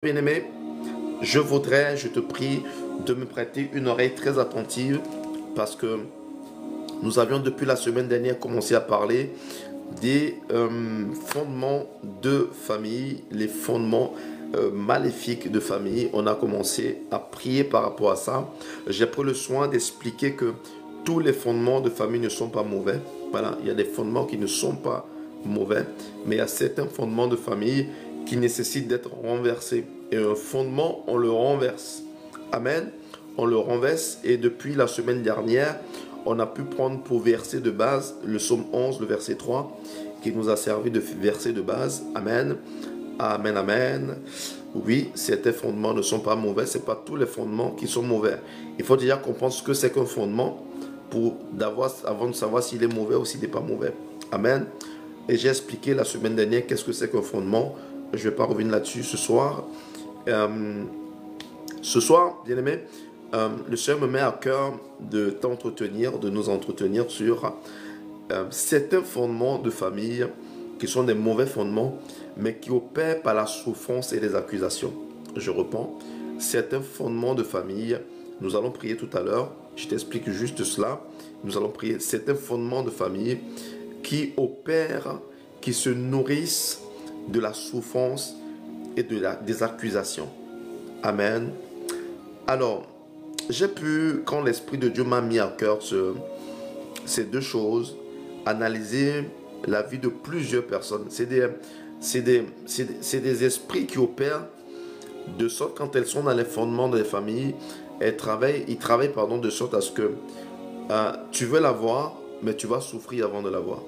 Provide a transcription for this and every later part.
Bien-aimé, je te prie de me prêter une oreille très attentive parce que nous avions depuis la semaine dernière commencé à parler des fondements de famille, les fondements maléfiques de famille. On a commencé à prier par rapport à ça. J'ai pris le soin d'expliquer que tous les fondements de famille ne sont pas mauvais. Voilà, il y a des fondements qui ne sont pas mauvais, mais il y a certains fondements de famille qui nécessitent d'être renversés. Et un fondement, on le renverse. Amen. On le renverse et depuis la semaine dernière, on a pu prendre pour verset de base le psaume 11, le verset 3, qui nous a servi de verset de base. Amen. Amen, amen. Oui, certains fondements ne sont pas mauvais. Ce n'est pas tous les fondements qui sont mauvais. Il faut déjà comprendre ce que c'est qu'un fondement avant de savoir s'il est mauvais ou s'il n'est pas mauvais. Amen. Et j'ai expliqué la semaine dernière qu'est-ce que c'est qu'un fondement. Je ne vais pas revenir là-dessus ce soir. Bien aimé, le Seigneur me met à cœur de t'entretenir, de nous entretenir sur certains fondements de famille qui sont des mauvais fondements, mais qui opèrent par la souffrance et les accusations. Je reprends, certains fondements de famille, nous allons prier tout à l'heure, je t'explique juste cela, nous allons prier certains fondements de famille qui opèrent, qui se nourrissent de la souffrance et des accusations. Amen. Alors, j'ai pu, quand l'Esprit de Dieu m'a mis à cœur ces deux choses, analyser la vie de plusieurs personnes. C'est des esprits qui opèrent de sorte quand elles sont dans les fondements des familles, ils travaillent de sorte à ce que tu veux l'avoir, mais tu vas souffrir avant de l'avoir.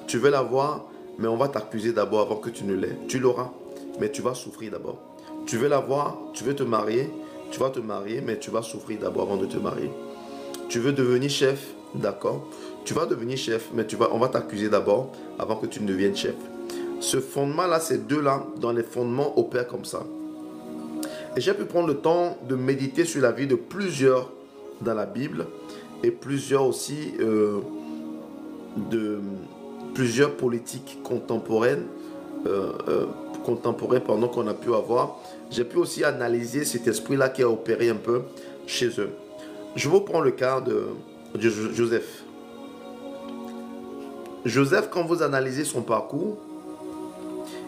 Tu veux l'avoir, mais on va t'accuser d'abord avant que tu ne l'aies. Tu l'auras, mais tu vas souffrir d'abord. Tu veux l'avoir, tu veux te marier, tu vas te marier, mais tu vas souffrir d'abord avant de te marier. Tu veux devenir chef, d'accord. Tu vas devenir chef, mais on va t'accuser d'abord avant que tu ne deviennes chef. Ce fondement-là, ces deux-là, dans les fondements, opèrent comme ça. Et j'ai pu prendre le temps de méditer sur la vie de plusieurs dans la Bible et plusieurs aussi plusieurs politiques contemporaines qu'on a pu avoir. J'ai pu aussi analyser cet esprit-là qui a opéré un peu chez eux. Je vous prends le cas de Joseph. Joseph, quand vous analysez son parcours,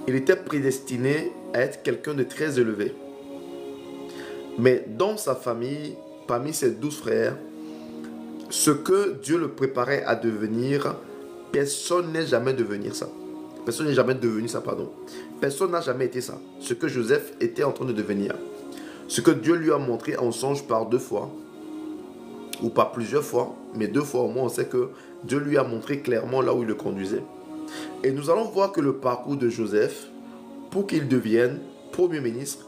il était prédestiné à être quelqu'un de très élevé. Mais dans sa famille, parmi ses 12 frères, ce que Dieu le préparait à devenir, personne n'est jamais devenu ça. Personne n'a jamais été ça. Ce que Joseph était en train de devenir. Ce que Dieu lui a montré en songe par 2 fois, ou pas plusieurs fois, mais 2 fois au moins, on sait que Dieu lui a montré clairement là où il le conduisait. Et nous allons voir que le parcours de Joseph, pour qu'il devienne premier ministre,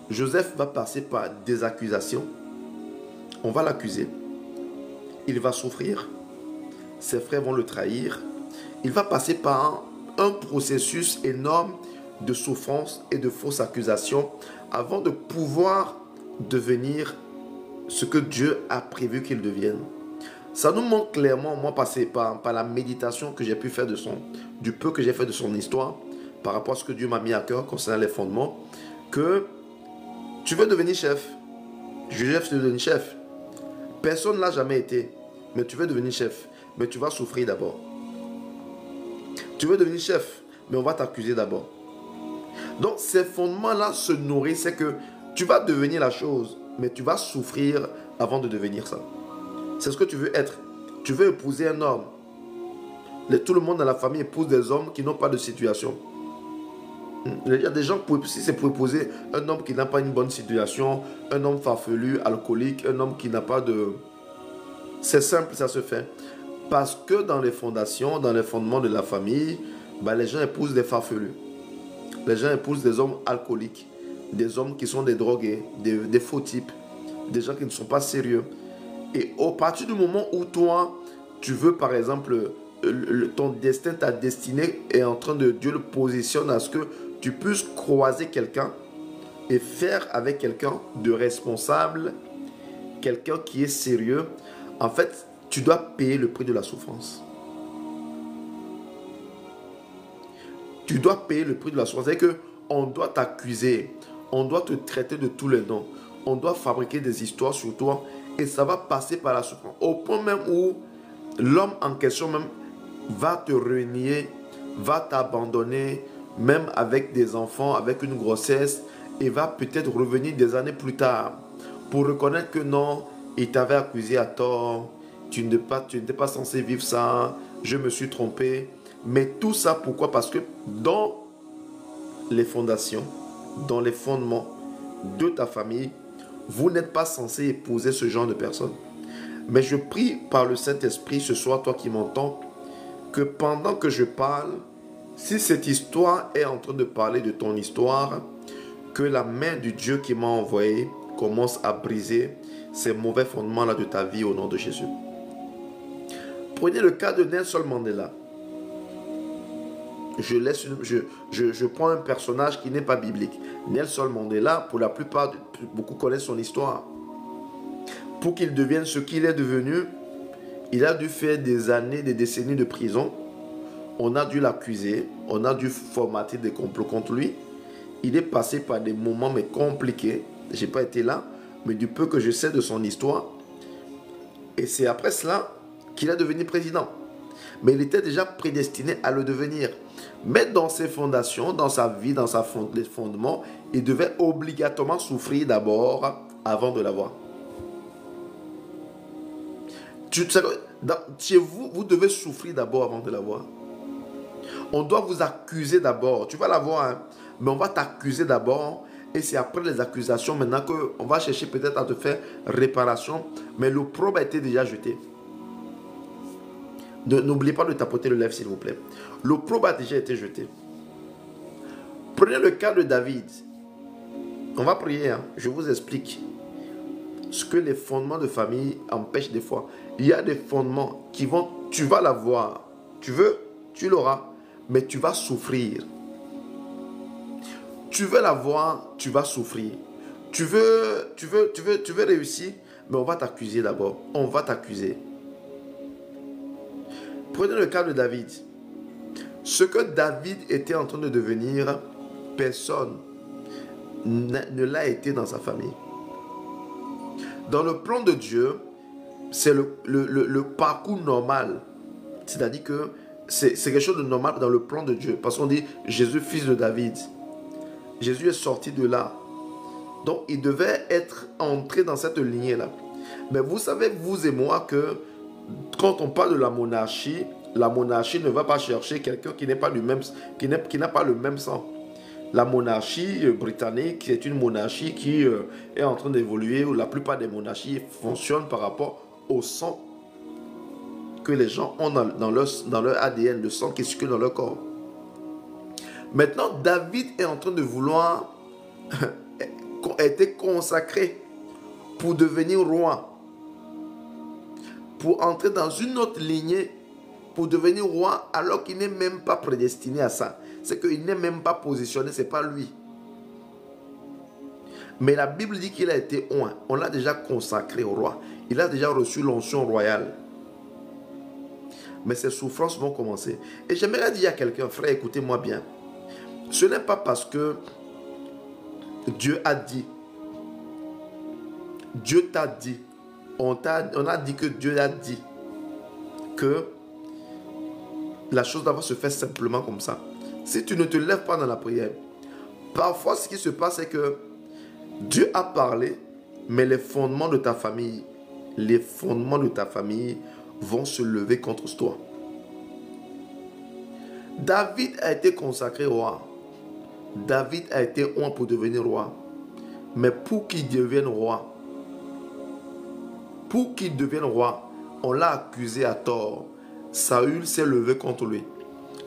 Joseph va passer par des accusations. On va l'accuser. Il va souffrir. Ses frères vont le trahir. Il va passer par un processus énorme de souffrance et de fausses accusations avant de pouvoir devenir ce que Dieu a prévu qu'il devienne. Ça nous montre clairement, moi, passer par la méditation que j'ai pu faire du peu que j'ai fait de son histoire, par rapport à ce que Dieu m'a mis à cœur concernant les fondements, que tu veux devenir chef. Joseph veut devenir chef. Personne ne l'a jamais été, mais tu veux devenir chef, mais tu vas souffrir d'abord. Tu veux devenir chef, mais on va t'accuser d'abord. Donc ces fondements-là se nourrissent, c'est que tu vas devenir la chose, mais tu vas souffrir avant de devenir ça. C'est ce que tu veux être. Tu veux épouser un homme. Tout le monde dans la famille épouse des hommes qui n'ont pas de situation. Il y a des gens, si c'est pour épouser un homme qui n'a pas une bonne situation, un homme farfelu, alcoolique, un homme qui n'a pas de... C'est simple, ça se fait. Parce que dans les fondations, dans les fondements de la famille, les gens épousent des farfelus. Les gens épousent des hommes alcooliques, des hommes qui sont des drogués, des faux types, des gens qui ne sont pas sérieux. Et au partir du moment où toi, tu veux par exemple, ton destin, ta destinée est en train de... Dieu le positionne à ce que tu puisses croiser quelqu'un et faire avec quelqu'un de responsable, quelqu'un qui est sérieux. En fait, tu dois payer le prix de la souffrance. Tu dois payer le prix de la souffrance. C'est-à-dire on doit t'accuser, on doit te traiter de tous les noms, on doit fabriquer des histoires sur toi et ça va passer par la souffrance. Au point même où l'homme en question même va te renier, va t'abandonner, même avec des enfants, avec une grossesse, et va peut-être revenir des années plus tard pour reconnaître que non, il t'avait accusé à tort, tu n'étais pas censé vivre ça, je me suis trompé. Mais tout ça, pourquoi? Parce que dans les fondations, dans les fondements de ta famille, vous n'êtes pas censé épouser ce genre de personnes. Mais je prie par le Saint-Esprit ce soir, toi qui m'entends, que pendant que je parle, si cette histoire est en train de parler de ton histoire, que la main du Dieu qui m'a envoyé commence à briser ces mauvais fondements-là de ta vie au nom de Jésus. Prenez le cas de Nelson Mandela. Je prends un personnage qui n'est pas biblique. Nelson Mandela, pour la plupart, beaucoup connaissent son histoire. Pour qu'il devienne ce qu'il est devenu, il a dû faire des années, des décennies de prison. On a dû l'accuser, on a dû formater des complots contre lui. Il est passé par des moments mais compliqués. Je n'ai pas été là, mais du peu que je sais de son histoire. Et c'est après cela qu'il est devenu président. Mais il était déjà prédestiné à le devenir. Mais dans ses fondations, dans sa vie, dans les fondements, il devait obligatoirement souffrir d'abord avant de l'avoir. Chez vous, vous devez souffrir d'abord avant de l'avoir. On doit vous accuser d'abord. Tu vas l'avoir, hein, mais on va t'accuser d'abord. Et c'est après les accusations maintenant qu'on va chercher peut-être à te faire réparation. Mais l'opprobre a été déjà jeté. N'oubliez pas de tapoter le lèvre s'il vous plaît. L'opprobre a déjà été jeté. Prenez le cas de David. On va prier, hein. Je vous explique ce que les fondements de famille empêchent des fois. Il y a des fondements qui vont, tu vas l'avoir. Tu veux, tu l'auras, mais tu vas souffrir. Tu veux l'avoir, tu vas souffrir. Tu veux réussir, mais on va t'accuser d'abord. On va t'accuser. Prenez le cas de David. Ce que David était en train de devenir, personne ne l'a été dans sa famille. Dans le plan de Dieu, c'est le parcours normal. C'est-à-dire que c'est quelque chose de normal dans le plan de Dieu. Parce qu'on dit Jésus, fils de David. Jésus est sorti de là. Donc, il devait être entré dans cette lignée-là. Mais vous savez, vous et moi, que quand on parle de la monarchie ne va pas chercher quelqu'un qui n'est pas du même, qui n'a pas le même sang. La monarchie britannique, c'est une monarchie qui est en train d'évoluer, où la plupart des monarchies fonctionnent par rapport au sang que les gens ont dans leur ADN, le sang qui circule dans leur corps. Maintenant, David est en train de vouloir être consacré pour devenir roi, pour entrer dans une autre lignée, pour devenir roi, alors qu'il n'est même pas prédestiné à ça. C'est qu'il n'est même pas positionné, ce n'est pas lui. Mais la Bible dit qu'il a été oint. On l'a déjà consacré au roi. Il a déjà reçu l'onction royale. Mais ses souffrances vont commencer. Et j'aimerais dire à quelqu'un, frère, écoutez-moi bien. Ce n'est pas parce que Dieu a dit, Dieu t'a dit, on a dit que Dieu a dit que la chose doit se faire simplement comme ça. Si tu ne te lèves pas dans la prière, parfois ce qui se passe c'est que Dieu a parlé, mais les fondements de ta famille vont se lever contre toi. David a été consacré roi. David a été oint pour devenir roi. Mais pour qu'il devienne roi, on l'a accusé à tort. Saül s'est levé contre lui.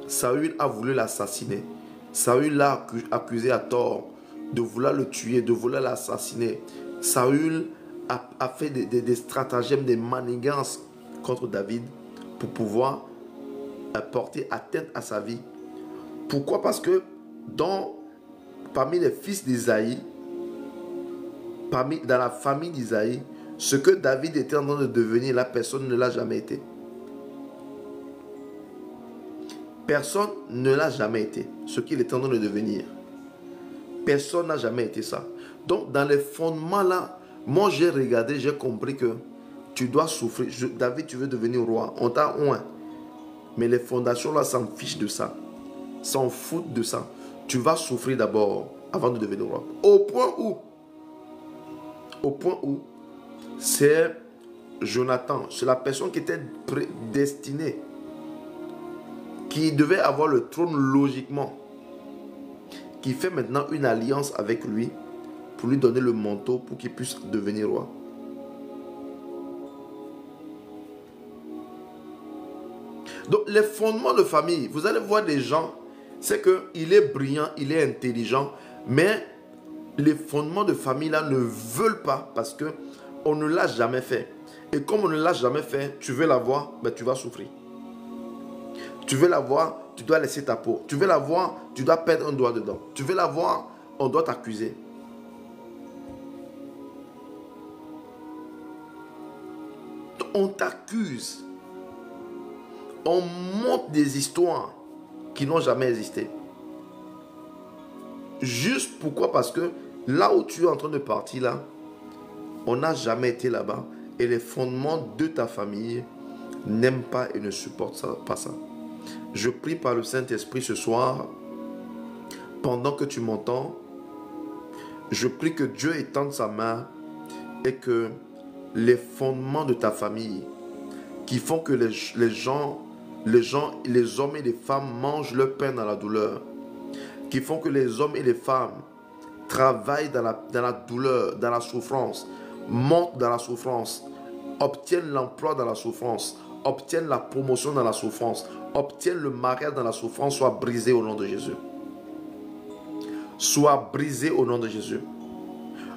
Saül a voulu l'assassiner. Saül l'a accusé à tort de vouloir le tuer, de vouloir l'assassiner. Saül a fait des stratagèmes, des manigances contre David pour pouvoir porter atteinte à sa vie. Pourquoi? Parce que parmi les fils d'Isaïe, dans la famille d'Isaïe, ce que David était en train de devenir, la personne ne l'a jamais été. Personne ne l'a jamais été, ce qu'il est en train de devenir. Personne n'a jamais été ça. Donc, dans les fondements là, moi j'ai regardé, j'ai compris que tu dois souffrir. David, tu veux devenir roi. On t'a oint. Mais les fondations là s'en fichent de ça. S'en foutent de ça. Tu vas souffrir d'abord avant de devenir roi. Au point où, c'est Jonathan, c'est la personne qui était prédestinée, qui devait avoir le trône logiquement, qui fait maintenant une alliance avec lui pour lui donner le manteau pour qu'il puisse devenir roi. Donc les fondements de famille, vous allez voir des gens, c'est qu'il est brillant, il est intelligent, mais les fondements de famille là ne veulent pas parce que on ne l'a jamais fait. Et comme on ne l'a jamais fait, tu veux l'avoir, ben tu vas souffrir. Tu veux l'avoir, tu dois laisser ta peau. Tu veux l'avoir, tu dois perdre un doigt dedans. Tu veux l'avoir, on doit t'accuser. On t'accuse. On monte des histoires qui n'ont jamais existé. Juste pourquoi? Parce que là où tu es en train de partir là, on n'a jamais été là-bas. Et les fondements de ta famille n'aiment pas et ne supportent pas ça. Je prie par le Saint-Esprit ce soir, pendant que tu m'entends, je prie que Dieu étende sa main et que les fondements de ta famille qui font que les hommes et les femmes mangent leur pain dans la douleur, qui font que les hommes et les femmes travaillent dans la douleur, dans la souffrance, montent dans la souffrance, obtiennent l'emploi dans la souffrance, obtiennent la promotion dans la souffrance, obtiennent le mariage dans la souffrance, soit brisé au nom de Jésus. Soit brisé au nom de Jésus.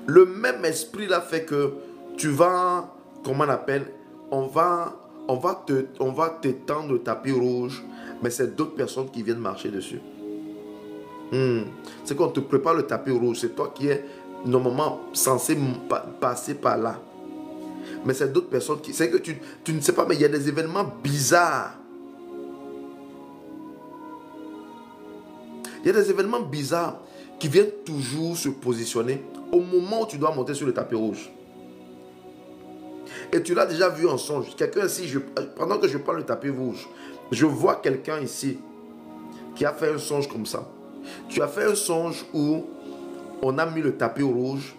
Le même esprit là fait que tu vas, comment on appelle, on va t'étendre le tapis rouge, mais c'est d'autres personnes qui viennent marcher dessus. C'est qu'on te prépare le tapis rouge, c'est toi qui es normalement censé passer par là. Mais c'est d'autres personnes qui... C'est que tu ne sais pas, mais il y a des événements bizarres. Il y a des événements bizarres qui viennent toujours se positionner au moment où tu dois monter sur le tapis rouge. Et tu l'as déjà vu en songe. Quelqu'un ici, pendant que je parle du tapis rouge, je vois quelqu'un ici qui a fait un songe comme ça. Tu as fait un songe où on a mis le tapis rouge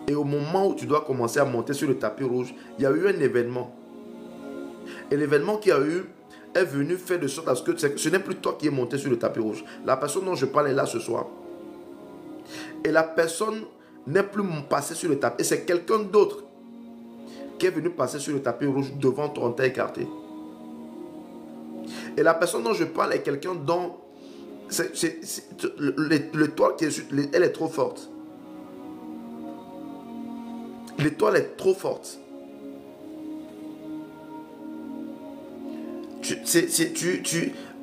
et au moment où tu dois commencer à monter sur le tapis rouge, il y a eu un événement. Et l'événement qu'il y a eu est venu faire de sorte à ce que ce n'est plus toi qui es monté sur le tapis rouge. La personne dont je parle est là ce soir. Et la personne n'est plus passée sur le tapis. Et c'est quelqu'un d'autre qui est venu passer sur le tapis rouge devant ton tête écarté. Et la personne dont je parle est quelqu'un dont l'étoile qui est sur, elle est trop forte. L'étoile est trop forte.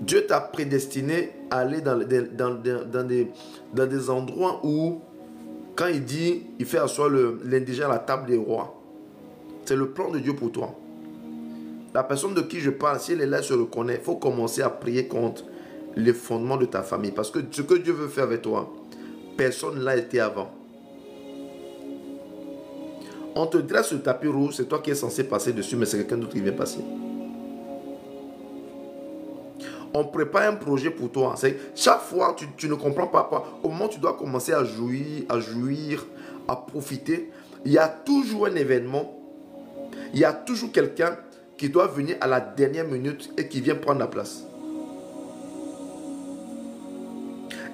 Dieu t'a prédestiné à aller dans des endroits où, quand il dit, il fait asseoir l'indigène à la table des rois. C'est le plan de Dieu pour toi. La personne de qui je parle, si elle est là, se reconnaît, il faut commencer à prier contre les fondements de ta famille. Parce que ce que Dieu veut faire avec toi, personne ne l'a été avant. On te dresse le tapis rouge, c'est toi qui es censé passer dessus, mais c'est quelqu'un d'autre qui vient passer. On prépare un projet pour toi. Chaque fois, tu ne comprends pas. Au moment où tu dois commencer à jouir, à profiter, il y a toujours un événement. Il y a toujours quelqu'un qui doit venir à la dernière minute et qui vient prendre la place.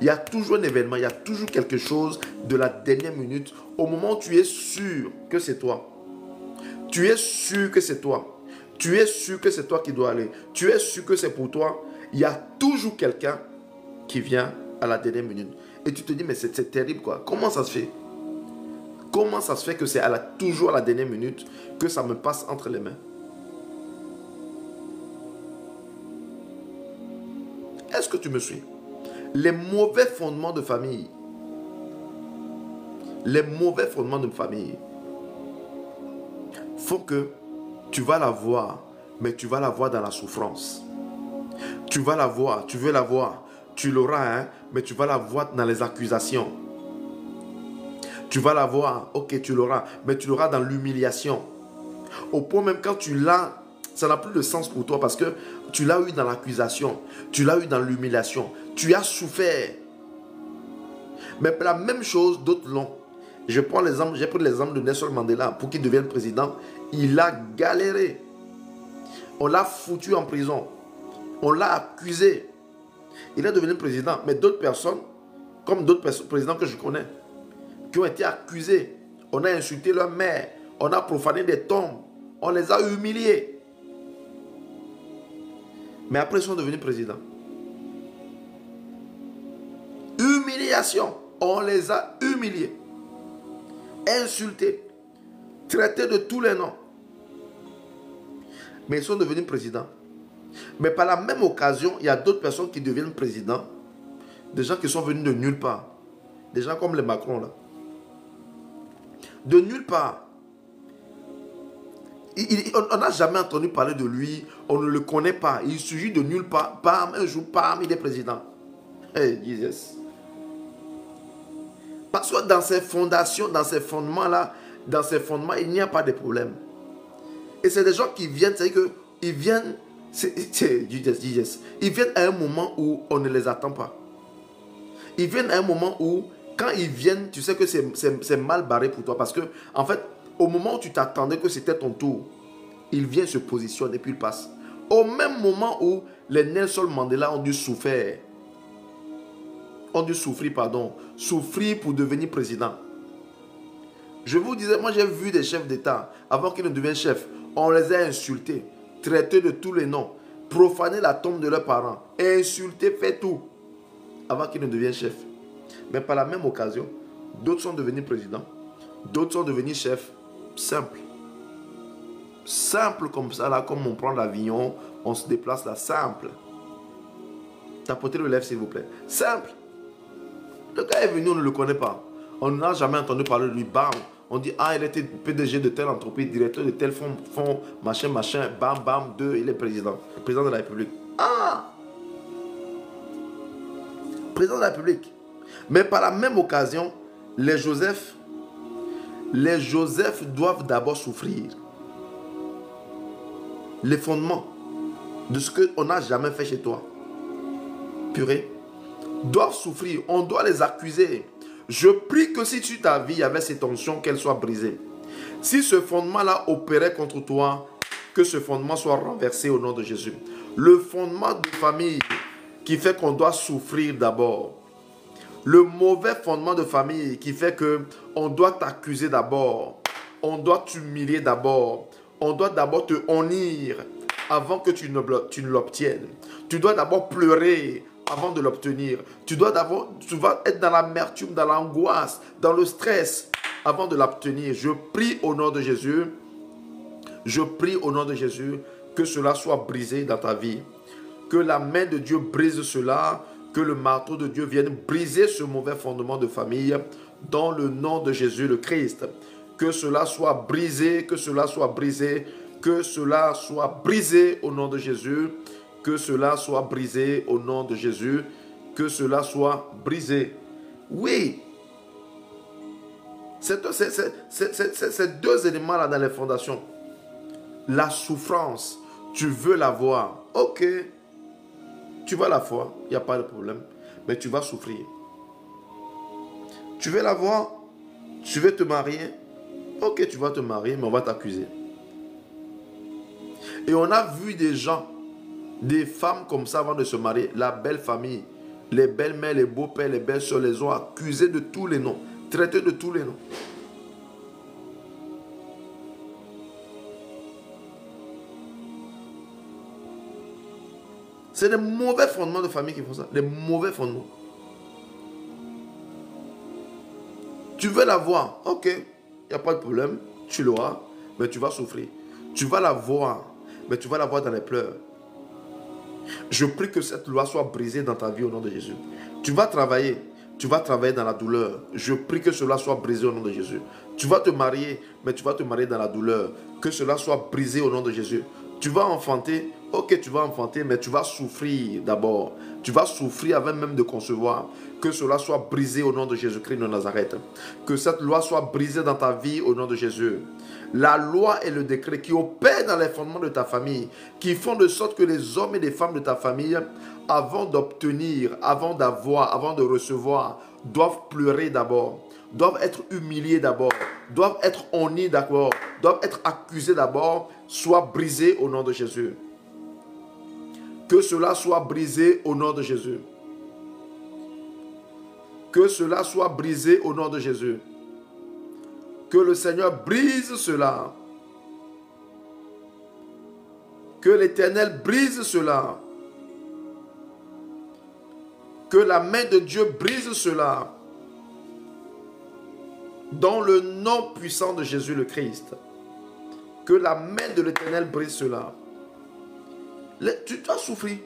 Il y a toujours un événement, il y a toujours quelque chose de la dernière minute. Au moment où tu es sûr que c'est toi. Tu es sûr que c'est toi. Tu es sûr que c'est toi qui dois aller. Tu es sûr que c'est pour toi. Il y a toujours quelqu'un qui vient à la dernière minute. Et tu te dis, mais c'est terrible quoi. Comment ça se fait? Comment ça se fait que c'est toujours à la dernière minute que ça me passe entre les mains? Est-ce que tu me suis? Les mauvais fondements de famille. Les mauvais fondements de famille font que tu vas la voir, mais tu vas la voir dans la souffrance. Tu vas la voir, tu veux la voir, tu l'auras, hein, mais tu vas la voir dans les accusations. Tu vas l'avoir, ok, tu l'auras, mais tu l'auras dans l'humiliation. Au point même quand tu l'as, ça n'a plus de sens pour toi parce que tu l'as eu dans l'accusation, tu l'as eu dans l'humiliation, tu as souffert. Mais la même chose, d'autres l'ont. J'ai pris l'exemple de Nelson Mandela pour qu'il devienne président. Il a galéré. On l'a foutu en prison. On l'a accusé. Il est devenu président. Mais d'autres personnes, comme d'autres présidents que je connais, qui ont été accusés, on a insulté leur mère, on a profané des tombes, on les a humiliés. Mais après, ils sont devenus présidents. Humiliation. On les a humiliés, insultés, traités de tous les noms. Mais ils sont devenus présidents. Mais par la même occasion, il y a d'autres personnes qui deviennent présidents. Des gens qui sont venus de nulle part. Des gens comme les Macron là. De nulle part. On n'a jamais entendu parler de lui. On ne le connaît pas. Il surgit de nulle part. Bam, un jour, bam, il est président. Hey, Jesus. Parce que dans ces fondations, dans ces fondements-là, dans ces fondements, il n'y a pas de problème. Et c'est des gens qui viennent, c'est-à-dire qu'ils viennent, ils viennent à un moment où on ne les attend pas. Ils viennent à un moment où, quand ils viennent, tu sais que c'est mal barré pour toi. Parce que, en fait, au moment où tu t'attendais que c'était ton tour, il vient se positionner et puis il passe. Au même moment où les Nelson Mandela ont dû souffrir, souffrir pour devenir président. Je vous disais, moi j'ai vu des chefs d'État, avant qu'ils ne deviennent chefs, on les a insultés, traités de tous les noms, profané la tombe de leurs parents, insultés, fait tout, avant qu'ils ne deviennent chefs. Mais par la même occasion, d'autres sont devenus présidents, d'autres sont devenus chefs, simples. Simple comme ça, là, comme on prend l'avion, on se déplace là, simple. Tapotez le lèvre s'il vous plaît. Simple. Le gars est venu, on ne le connaît pas. On n'a jamais entendu parler de lui. Bam. On dit, ah, il était PDG de telle entreprise, directeur de tel fonds, machin. Bam, bam, il est président. Président de la République. Ah! Président de la République. Mais par la même occasion, les Joseph doivent d'abord souffrir. Les fondements de ce qu'on n'a jamais fait chez toi. Purée. Doivent souffrir, on doit les accuser. Je prie que si tu ta vie avait ces tensions, qu'elles soient brisées. Si ce fondement-là opérait contre toi, que ce fondement soit renversé au nom de Jésus. Le fondement de famille qui fait qu'on doit souffrir d'abord. Le mauvais fondement de famille qui fait qu'on doit t'accuser d'abord. On doit t'humilier d'abord. On doit d'abord te honnir avant que tu ne l'obtiennes. Tu dois d'abord pleurer avant de l'obtenir. Tu vas être dans l'amertume, dans l'angoisse, dans le stress avant de l'obtenir. Je prie au nom de Jésus. Je prie au nom de Jésus que cela soit brisé dans ta vie. Que la main de Dieu brise cela. Que le marteau de Dieu vienne briser ce mauvais fondement de famille dans le nom de Jésus le Christ. Que cela soit brisé, que cela soit brisé, que cela soit brisé au nom de Jésus. Que cela soit brisé au nom de Jésus. Que cela soit brisé. Oui. Ces deux éléments-là dans les fondations. La souffrance, tu veux la voir. Ok. Tu vas la voir, il n'y a pas de problème. Mais tu vas souffrir. Tu veux la voir, tu veux te marier. Ok, tu vas te marier, mais on va t'accuser. Et on a vu des gens, des femmes comme ça avant de se marier, la belle famille, les belles-mères, les beaux-pères, les belles-sœurs les ont accusés de tous les noms, traités de tous les noms. C'est des mauvais fondements de famille qui font ça. Des mauvais fondements. Tu veux la voir. Ok. Il n'y a pas de problème. Tu l'auras. Mais tu vas souffrir. Tu vas la voir. Mais tu vas la voir dans les pleurs. Je prie que cette loi soit brisée dans ta vie au nom de Jésus. Tu vas travailler. Tu vas travailler dans la douleur. Je prie que cela soit brisé au nom de Jésus. Tu vas te marier. Mais tu vas te marier dans la douleur. Que cela soit brisé au nom de Jésus. Tu vas enfanter. Ok, tu vas enfanter, mais tu vas souffrir d'abord. Tu vas souffrir avant même de concevoir. Que cela soit brisé au nom de Jésus-Christ de Nazareth. Que cette loi soit brisée dans ta vie au nom de Jésus. La loi et le décret qui opèrent dans les fondements de ta famille, qui font de sorte que les hommes et les femmes de ta famille, avant d'obtenir, avant d'avoir, avant de recevoir, doivent pleurer d'abord, doivent être humiliés d'abord, doivent être honnis d'abord, doivent être accusés d'abord, soit brisé au nom de Jésus. Que cela soit brisé au nom de Jésus. Que cela soit brisé au nom de Jésus. Que le Seigneur brise cela. Que l'Éternel brise cela. Que la main de Dieu brise cela. Dans le nom puissant de Jésus le Christ. Que la main de l'Éternel brise cela. Tu dois souffrir.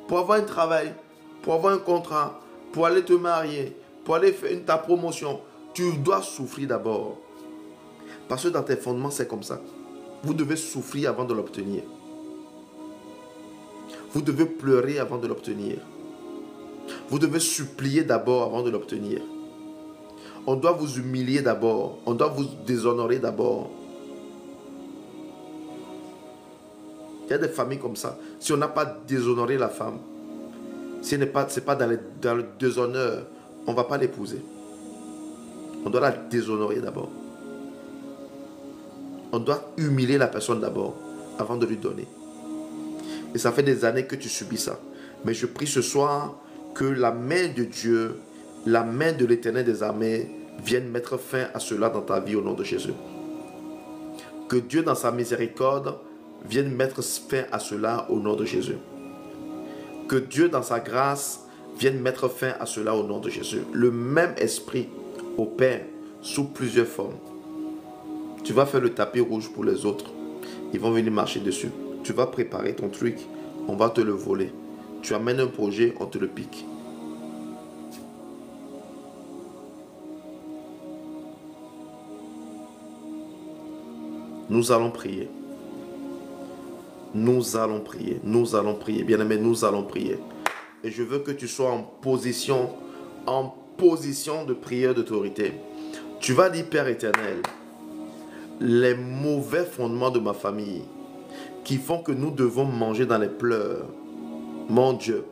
Pour avoir un travail, pour avoir un contrat, pour aller te marier, pour aller faire ta promotion, tu dois souffrir d'abord. Parce que dans tes fondements, c'est comme ça. Vous devez souffrir avant de l'obtenir. Vous devez pleurer avant de l'obtenir. Vous devez supplier d'abord avant de l'obtenir. On doit vous humilier d'abord. On doit vous déshonorer d'abord. Il y a des familles comme ça. Si on n'a pas déshonoré la femme, si ce n'est pas dans le déshonneur, on ne va pas l'épouser. On doit la déshonorer d'abord. On doit humilier la personne d'abord, avant de lui donner. Et ça fait des années que tu subis ça. Mais je prie ce soir que la main de Dieu, la main de l'Éternel des armées, vienne mettre fin à cela dans ta vie au nom de Jésus. Que Dieu dans sa miséricorde vienne mettre fin à cela au nom de Jésus. Que Dieu dans sa grâce vienne mettre fin à cela au nom de Jésus. Le même esprit opère sous plusieurs formes. Tu vas faire le tapis rouge pour les autres. Ils vont venir marcher dessus. Tu vas préparer ton truc. On va te le voler. Tu amènes un projet, on te le pique. Nous allons prier. Nous allons prier. Nous allons prier. Bien-aimé, nous allons prier. Et je veux que tu sois en position de prière d'autorité. Tu vas dire, Père éternel, les mauvais fondements de ma famille qui font que nous devons manger dans les pleurs. Mon Dieu,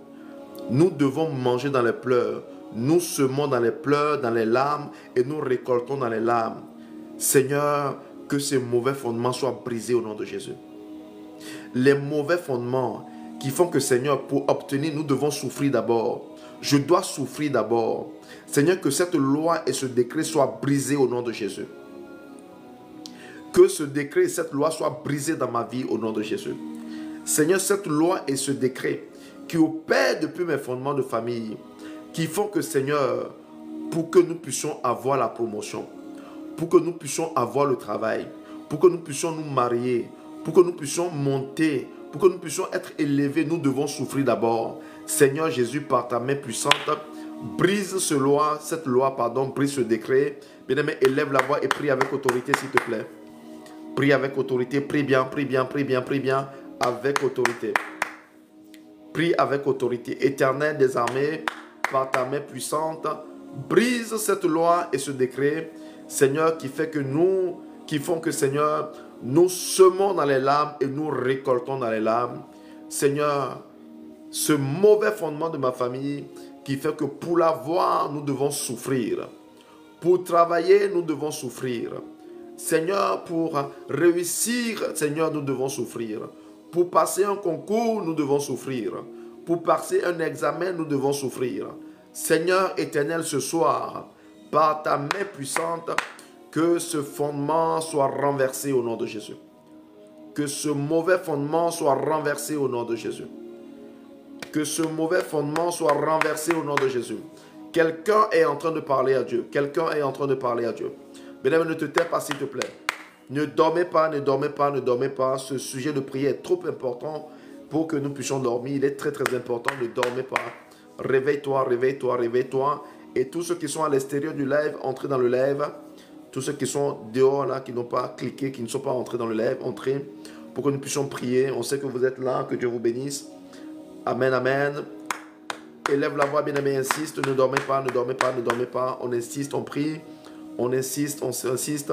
nous devons manger dans les pleurs. Nous semons dans les pleurs, dans les larmes et nous récoltons dans les larmes. Seigneur, que ces mauvais fondements soient brisés au nom de Jésus. Les mauvais fondements qui font que, Seigneur, pour obtenir, nous devons souffrir d'abord. Je dois souffrir d'abord. Seigneur, que cette loi et ce décret soient brisés au nom de Jésus. Que ce décret et cette loi soient brisés dans ma vie au nom de Jésus. Seigneur, cette loi et ce décret qui opèrent depuis mes fondements de famille, qui font que, Seigneur, pour que nous puissions avoir la promotion, pour que nous puissions avoir le travail, pour que nous puissions nous marier, pour que nous puissions monter, pour que nous puissions être élevés, nous devons souffrir d'abord. Seigneur Jésus, par ta main puissante, brise cette loi, brise ce décret. Bien-aimé, élève la voix et prie avec autorité, s'il te plaît. Prie avec autorité, prie bien, prie bien, prie bien, prie bien, avec autorité. Prie avec autorité. Éternel des armées, par ta main puissante, brise cette loi et ce décret, Seigneur, qui font que, Seigneur, nous semons dans les larmes et nous récoltons dans les larmes. Seigneur, ce mauvais fondement de ma famille qui fait que pour l'avoir, nous devons souffrir. Pour travailler, nous devons souffrir. Seigneur, pour réussir, Seigneur, nous devons souffrir. Pour passer un concours, nous devons souffrir. Pour passer un examen, nous devons souffrir. Seigneur éternel, ce soir, par ta main puissante, que ce fondement soit renversé au nom de Jésus. Que ce mauvais fondement soit renversé au nom de Jésus. Que ce mauvais fondement soit renversé au nom de Jésus. Quelqu'un est en train de parler à Dieu. Quelqu'un est en train de parler à Dieu. Mesdames, ne te tais pas, s'il te plaît. Ne dormez pas, ne dormez pas, ne dormez pas. Ce sujet de prière est trop important pour que nous puissions dormir. Il est très très important, ne dormez pas. Réveille-toi, réveille-toi, réveille-toi. Et tous ceux qui sont à l'extérieur du live, entrez dans le live. Tous ceux qui sont dehors là, qui n'ont pas cliqué, qui ne sont pas entrés dans le live, entrez pour que nous puissions prier. On sait que vous êtes là, que Dieu vous bénisse. Amen, amen. Élève la voix, bien-aimé, insiste, ne dormez pas, ne dormez pas, ne dormez pas. On insiste, on prie, on insiste, on insiste,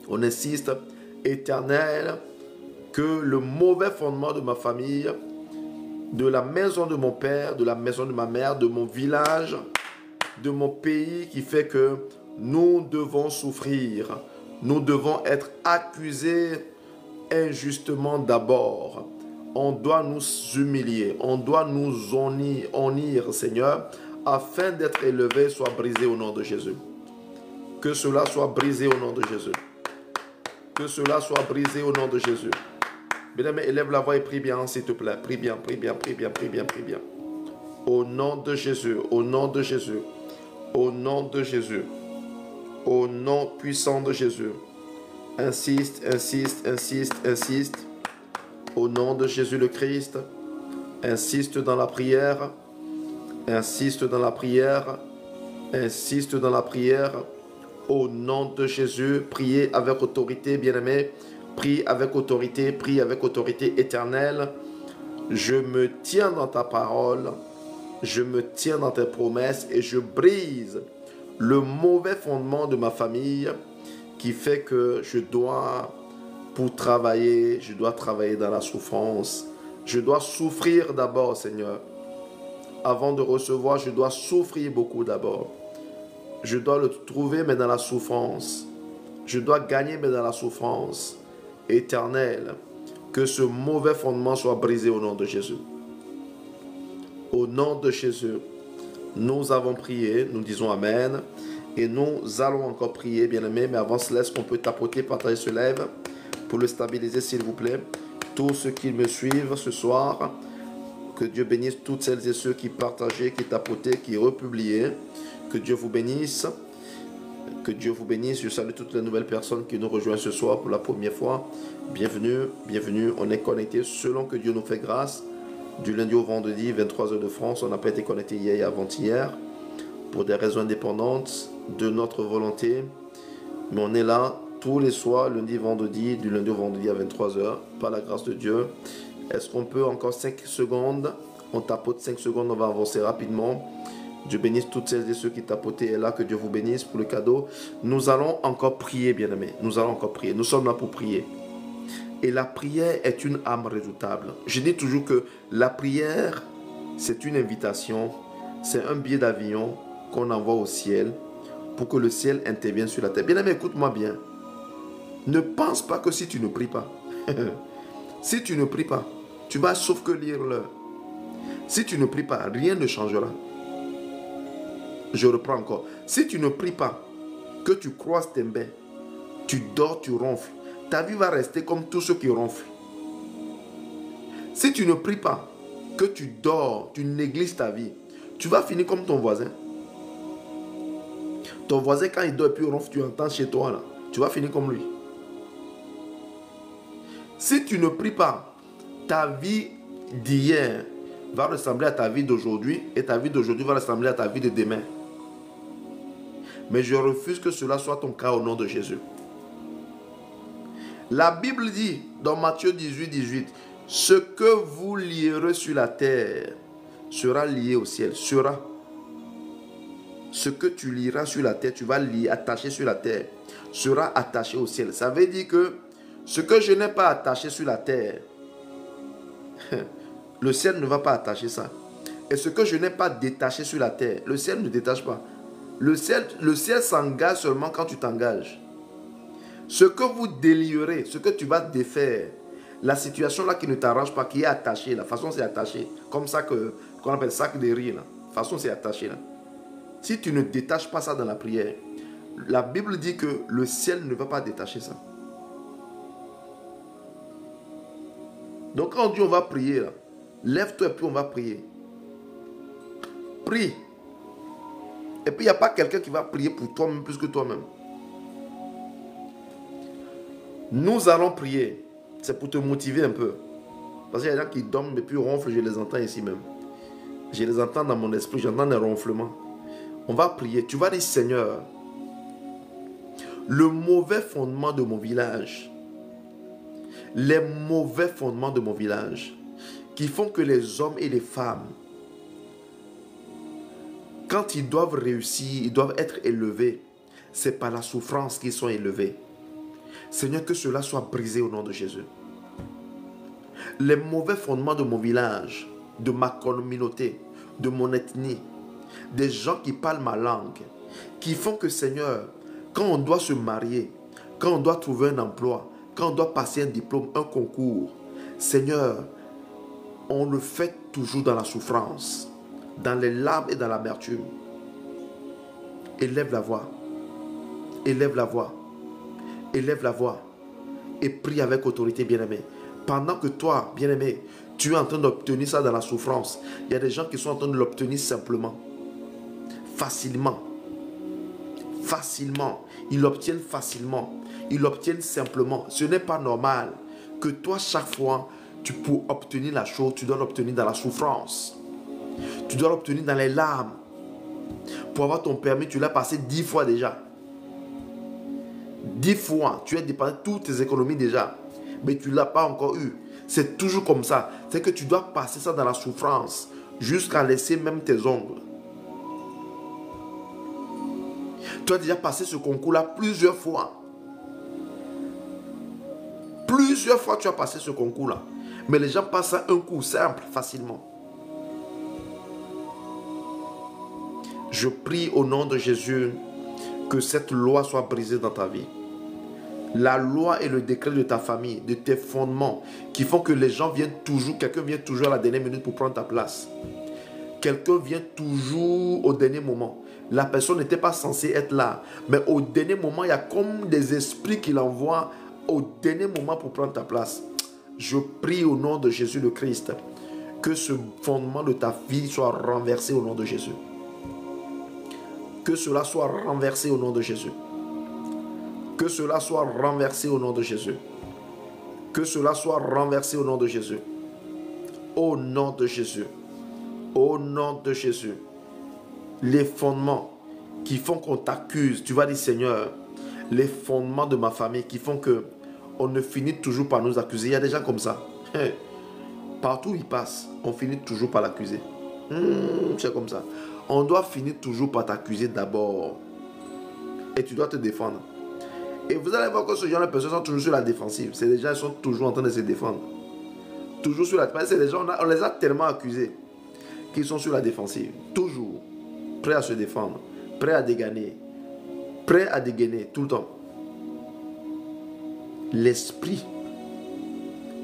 on insiste. Éternel, que le mauvais fondement de ma famille, de la maison de mon père, de la maison de ma mère, de mon village, de mon pays, qui fait que nous devons souffrir, nous devons être accusés injustement d'abord. On doit nous humilier, on doit nous honnir, Seigneur, afin d'être élevés, soit brisé au nom de Jésus. Que cela soit brisé au nom de Jésus. Que cela soit brisé au nom de Jésus. Bien-aimé, élève la voix et prie bien, s'il te plaît. Prie bien, prie bien, prie bien, prie bien, prie bien. Au nom de Jésus, au nom de Jésus, au nom de Jésus, au nom puissant de Jésus. Insiste, insiste, insiste, insiste. Au nom de Jésus le Christ, insiste dans la prière, insiste dans la prière, insiste dans la prière. Au nom de Jésus, priez avec autorité, bien-aimé. Prie avec autorité éternelle. Je me tiens dans ta parole, je me tiens dans tes promesses et je brise le mauvais fondement de ma famille qui fait que je dois, pour travailler, je dois travailler dans la souffrance. Je dois souffrir d'abord, Seigneur. Avant de recevoir, je dois souffrir beaucoup d'abord. Je dois le trouver, mais dans la souffrance. Je dois gagner, mais dans la souffrance. Éternel, que ce mauvais fondement soit brisé au nom de Jésus. Au nom de Jésus, nous avons prié, nous disons Amen. Et nous allons encore prier, bien-aimés, mais avant cela, est-ce qu'on peut tapoter, partager ce live pour le stabiliser, s'il vous plaît. Tous ceux qui me suivent ce soir, que Dieu bénisse toutes celles et ceux qui partageaient, qui tapotaient, qui republiaient. Que Dieu vous bénisse. Que Dieu vous bénisse. Je salue toutes les nouvelles personnes qui nous rejoignent ce soir pour la première fois. Bienvenue, bienvenue. On est connecté selon que Dieu nous fait grâce. Du lundi au vendredi, 23h de France. On n'a pas été connecté hier et avant-hier pour des raisons indépendantes de notre volonté. Mais on est là tous les soirs, lundi, vendredi, du lundi au vendredi à 23h, par la grâce de Dieu. Est-ce qu'on peut encore 5 secondes? On tapote 5 secondes, on va avancer rapidement. Dieu bénisse toutes celles et ceux qui tapotaient là, que Dieu vous bénisse pour le cadeau. Nous allons encore prier, bien-aimés. Nous allons encore prier. Nous sommes là pour prier. Et la prière est une arme redoutable. Je dis toujours que la prière, c'est une invitation, c'est un billet d'avion qu'on envoie au ciel pour que le ciel intervienne sur la terre. Bien-aimé, écoute-moi bien. Ne pense pas que si tu ne pries pas, si tu ne pries pas, tu vas sauf que lire l'heure. Si tu ne pries pas, rien ne changera. Je reprends encore. Si tu ne pries pas, que tu croises tes mains, tu dors, tu ronfles, ta vie va rester comme tous ceux qui ronflent. Si tu ne pries pas, que tu dors, tu négliges ta vie, tu vas finir comme ton voisin. Ton voisin, quand il dort et puis ronfle, tu entends chez toi, là, tu vas finir comme lui. Si tu ne pries pas, ta vie d'hier va ressembler à ta vie d'aujourd'hui et ta vie d'aujourd'hui va ressembler à ta vie de demain. Mais je refuse que cela soit ton cas au nom de Jésus. La Bible dit dans Matthieu 18, 18, ce que vous lierez sur la terre sera lié au ciel. Sera. Ce que tu lieras sur la terre, tu vas lier, attacher sur la terre, sera attaché au ciel. Ça veut dire que ce que je n'ai pas attaché sur la terre, le ciel ne va pas attacher ça. Et ce que je n'ai pas détaché sur la terre, le ciel ne détache pas. Le ciel s'engage seulement quand tu t'engages. Ce que vous délierez, ce que tu vas défaire, la situation là qui ne t'arrange pas, qui est attachée, la façon c'est attaché, comme ça qu'on appelle sac de riz, la façon c'est attaché là. Si tu ne détaches pas ça dans la prière, la Bible dit que le ciel ne va pas détacher ça. Donc quand on dit on va prier là, lève-toi et puis on va prier. Prie. Et puis il n'y a pas quelqu'un qui va prier pour toi-même plus que toi-même. Nous allons prier. C'est pour te motiver un peu. Parce qu'il y a des gens qui dorment et puis ronflent, je les entends ici même. Je les entends dans mon esprit, j'entends des ronflements. On va prier. Tu vas dire, Seigneur, le mauvais fondement de mon village les mauvais fondements de mon village qui font que les hommes et les femmes, quand ils doivent réussir, ils doivent être élevés, c'est par la souffrance qu'ils sont élevés. Seigneur, que cela soit brisé au nom de Jésus. Les mauvais fondements de mon village, de ma communauté, de mon ethnie, des gens qui parlent ma langue, qui font que, Seigneur, quand on doit se marier, quand on doit trouver un emploi, quand on doit passer un diplôme, un concours, Seigneur, on le fait toujours dans la souffrance, dans les larmes et dans l'amertume. Élève la voix. Élève la voix. Élève la voix. Et prie avec autorité, bien-aimé. Pendant que toi, bien-aimé, tu es en train d'obtenir ça dans la souffrance, il y a des gens qui sont en train de l'obtenir simplement. Facilement. Facilement. Ils l'obtiennent facilement. Ils l'obtiennent simplement. Ce n'est pas normal que toi, chaque fois, pour obtenir la chose, tu dois l'obtenir dans la souffrance. Tu dois l'obtenir dans les larmes. Pour avoir ton permis, tu l'as passé 10 fois déjà. 10 fois, tu as dépensé toutes tes économies déjà. Mais tu ne l'as pas encore eu. C'est toujours comme ça. C'est que tu dois passer ça dans la souffrance. Jusqu'à laisser même tes ongles. Tu as déjà passé ce concours-là plusieurs fois. Plusieurs fois tu as passé ce concours-là. Mais les gens passent à un coup simple, facilement. Je prie au nom de Jésus que cette loi soit brisée dans ta vie. La loi et le décret de ta famille, de tes fondements, qui font que les gens viennent toujours, quelqu'un vient toujours à la dernière minute pour prendre ta place. Quelqu'un vient toujours au dernier moment. La personne n'était pas censée être là. Mais au dernier moment, il y a comme des esprits qui l'envoient au dernier moment pour prendre ta place. Je prie au nom de Jésus le Christ que ce fondement de ta vie soit renversé au nom de Jésus. Que cela soit renversé au nom de Jésus. Que cela soit renversé au nom de Jésus. Que cela soit renversé au nom de Jésus. Au nom de Jésus. Au nom de Jésus. Les fondements qui font qu'on t'accuse, tu vas dire Seigneur, les fondements de ma famille qui font que on ne finit toujours par nous accuser. Il y a des gens comme ça. Partout où ils passent, on finit toujours par l'accuser. C'est comme ça. On doit finir toujours par t'accuser d'abord. Et tu dois te défendre. Et vous allez voir que ce genre de personnes sont toujours sur la défensive. C'est des gens qui sont toujours en train de se défendre. Toujours sur la défensive. C'est des gens, on les a tellement accusés qu'ils sont sur la défensive. Toujours. Prêts à se défendre. Prêts à dégainer. Prêts à dégainer tout le temps. L'esprit.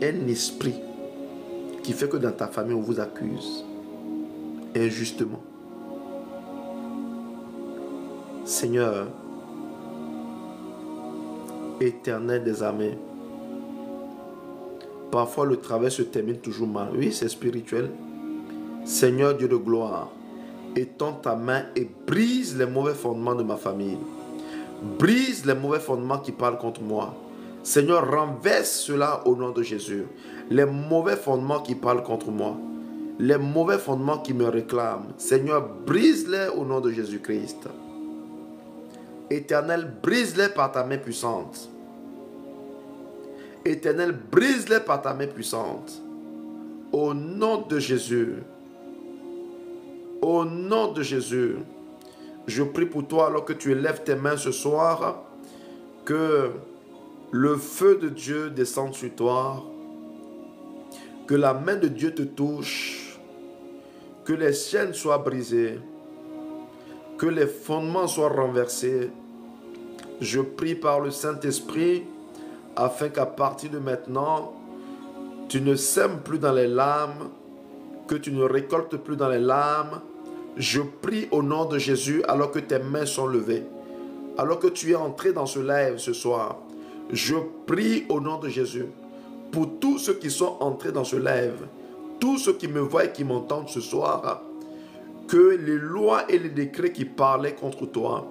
Un esprit qui fait que dans ta famille on vous accuse injustement. Seigneur, Éternel des armées, parfois le travail se termine toujours mal. Oui, c'est spirituel. Seigneur Dieu de gloire, étends ta main et brise les mauvais fondements de ma famille. Brise les mauvais fondements qui parlent contre moi. Seigneur, renverse cela au nom de Jésus. Les mauvais fondements qui parlent contre moi. Les mauvais fondements qui me réclament. Seigneur, brise-les au nom de Jésus-Christ. Éternel, brise-les par ta main puissante. Éternel, brise-les par ta main puissante. Au nom de Jésus. Au nom de Jésus. Je prie pour toi alors que tu élèves tes mains ce soir. Que le feu de Dieu descende sur toi. Que la main de Dieu te touche. Que les chaînes soient brisées. Que les fondements soient renversés. Je prie par le Saint-Esprit afin qu'à partir de maintenant, tu ne sèmes plus dans les larmes, que tu ne récoltes plus dans les larmes. Je prie au nom de Jésus alors que tes mains sont levées, alors que tu es entré dans ce live ce soir. Je prie au nom de Jésus pour tous ceux qui sont entrés dans ce live, tous ceux qui me voient et qui m'entendent ce soir, que les lois et les décrets qui parlaient contre toi,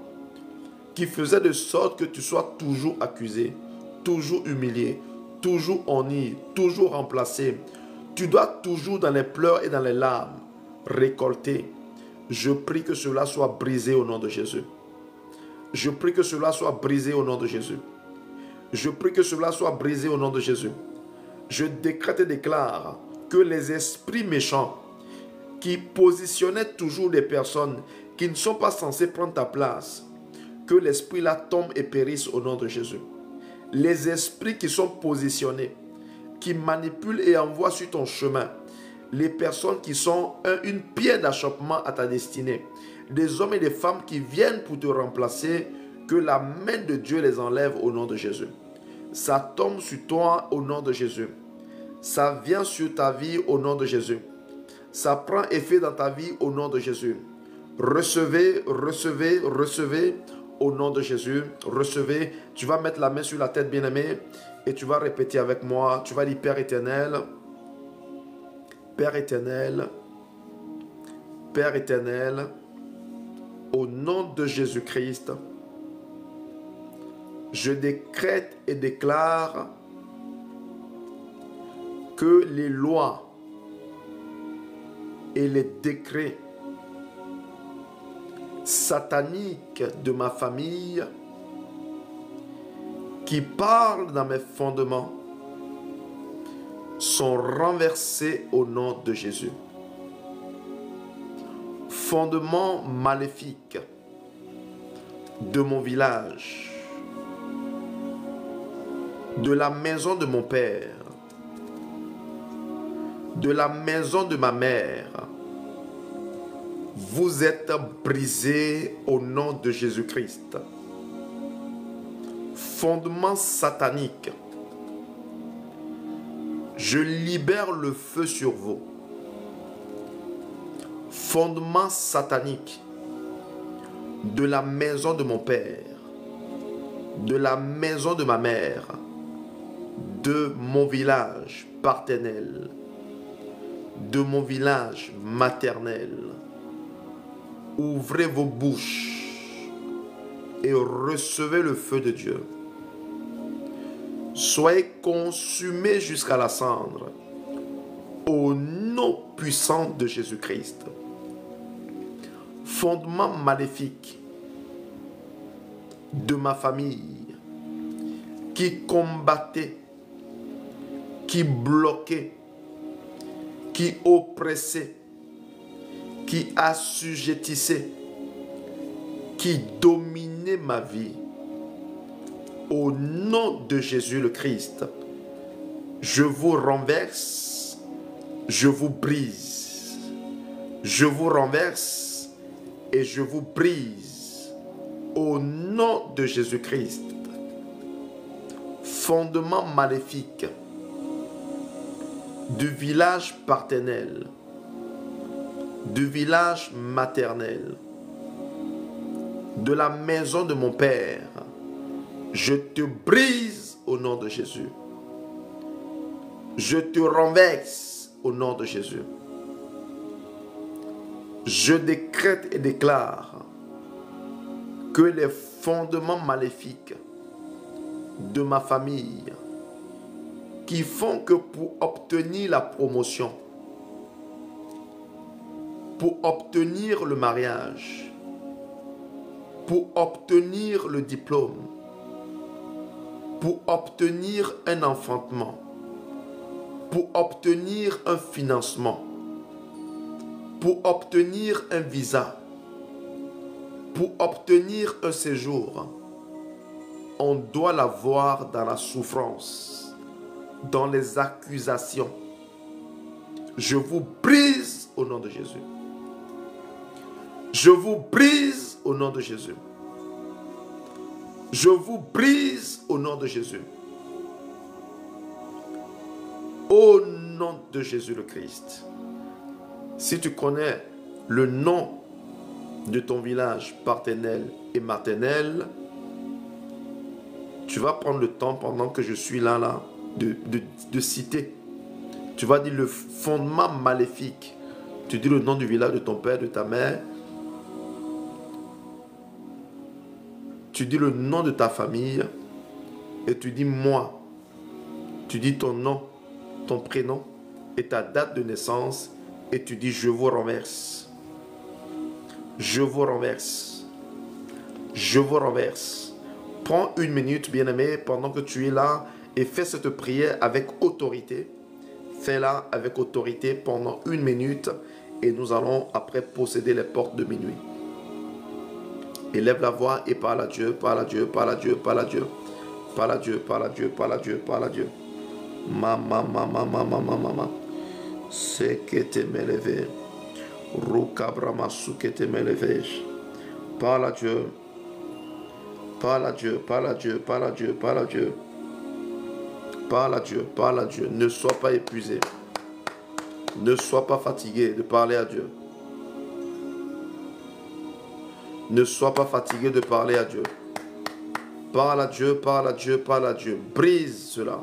qui faisaient de sorte que tu sois toujours accusé, toujours humilié, toujours honni, toujours remplacé. Tu dois toujours dans les pleurs et dans les larmes récolter. Je prie que cela soit brisé au nom de Jésus. Je prie que cela soit brisé au nom de Jésus. Je prie que cela soit brisé au nom de Jésus. Je décrète et déclare que les esprits méchants qui positionnaient toujours des personnes qui ne sont pas censées prendre ta place, que l'esprit-là tombe et périsse au nom de Jésus. Les esprits qui sont positionnés, qui manipulent et envoient sur ton chemin, les personnes qui sont une pierre d'achoppement à ta destinée, des hommes et des femmes qui viennent pour te remplacer, que la main de Dieu les enlève au nom de Jésus. Ça tombe sur toi au nom de Jésus. Ça vient sur ta vie au nom de Jésus. Ça prend effet dans ta vie au nom de Jésus. Recevez, recevez, recevez au nom de Jésus. Recevez. Tu vas mettre la main sur la tête, bien-aimé, et tu vas répéter avec moi. Tu vas dire: Père éternel, Père éternel, Père éternel, au nom de Jésus-Christ, je décrète et déclare que les lois et les décrets sataniques de ma famille qui parlent dans mes fondements sont renversés au nom de Jésus. Fondements maléfiques de mon village, de la maison de mon père, de la maison de ma mère, vous êtes brisés au nom de Jésus-Christ. Fondement satanique, je libère le feu sur vous. Fondement satanique de la maison de mon père, de la maison de ma mère, de mon village paternel, de mon village maternel. Ouvrez vos bouches et recevez le feu de Dieu. Soyez consumés jusqu'à la cendre au nom puissant de Jésus-Christ. Fondement maléfique de ma famille qui combattait, qui bloquait, qui oppressait, qui assujettissait, qui dominait ma vie. Au nom de Jésus le Christ, je vous renverse, je vous brise. Je vous renverse et je vous brise. Au nom de Jésus-Christ. Fondement maléfique du village paternel, du village maternel, de la maison de mon père, je te brise au nom de Jésus. Je te renverse au nom de Jésus. Je décrète et déclare que les fondements maléfiques de ma famille qui font que pour obtenir la promotion, pour obtenir le mariage, pour obtenir le diplôme, pour obtenir un enfantement, pour obtenir un financement, pour obtenir un visa, pour obtenir un séjour, on doit l'avoir dans la souffrance, dans les accusations. Je vous brise au nom de Jésus. Je vous brise au nom de Jésus. Je vous brise au nom de Jésus. Au nom de Jésus le Christ. Si tu connais le nom de ton village paternel et maternel, tu vas prendre le temps pendant que je suis là de citer. Tu vas dire le fondement maléfique. Tu dis le nom du village de ton père, de ta mère. Tu dis le nom de ta famille et tu dis moi. Tu dis ton nom, ton prénom et ta date de naissance et tu dis je vous renverse. Je vous renverse. Je vous renverse. Prends une minute, bien-aimé, pendant que tu es là et fais cette prière avec autorité. Fais-la avec autorité pendant 1 minute et nous allons après posséder les portes de minuit. Élève la voix et parle à Dieu, parle à Dieu, parle à Dieu, parle à Dieu. Parle à Dieu, parle à Dieu, parle à Dieu, parle à Dieu. Mama. C'est que te m'élever. Rukabramasu que te m'élever. Parle à Dieu. Parle à Dieu, parle à Dieu, parle à Dieu, parle à Dieu. Parle à Dieu, parle à Dieu. Ne sois pas épuisé. Ne sois pas fatigué de parler à Dieu. Ne sois pas fatigué de parler à Dieu. Parle à Dieu, parle à Dieu, parle à Dieu. Brise cela.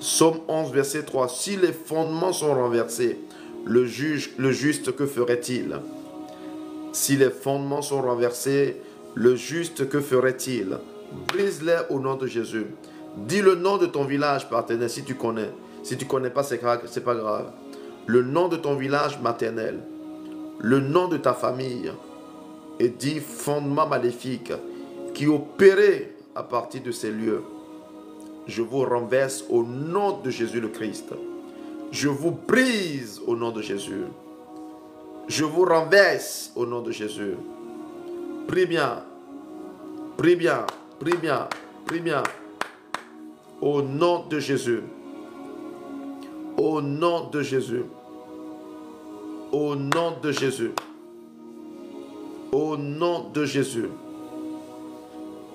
Psaume 11, verset 3. Si les fondements sont renversés, le juste, que ferait-il? Si les fondements sont renversés, le juste, que ferait-il? Brise-les au nom de Jésus. Dis le nom de ton village paternel si tu connais. Si tu ne connais pas, c'est pas grave. Le nom de ton village maternel. Le nom de ta famille. Et dis fondement maléfique qui opérait à partir de ces lieux. Je vous renverse au nom de Jésus le Christ. Je vous brise au nom de Jésus. Je vous renverse au nom de Jésus. Prie bien. Prie bien. Prie bien. Prie bien. Au nom de Jésus. Au nom de Jésus. Au nom de Jésus. Au nom de Jésus.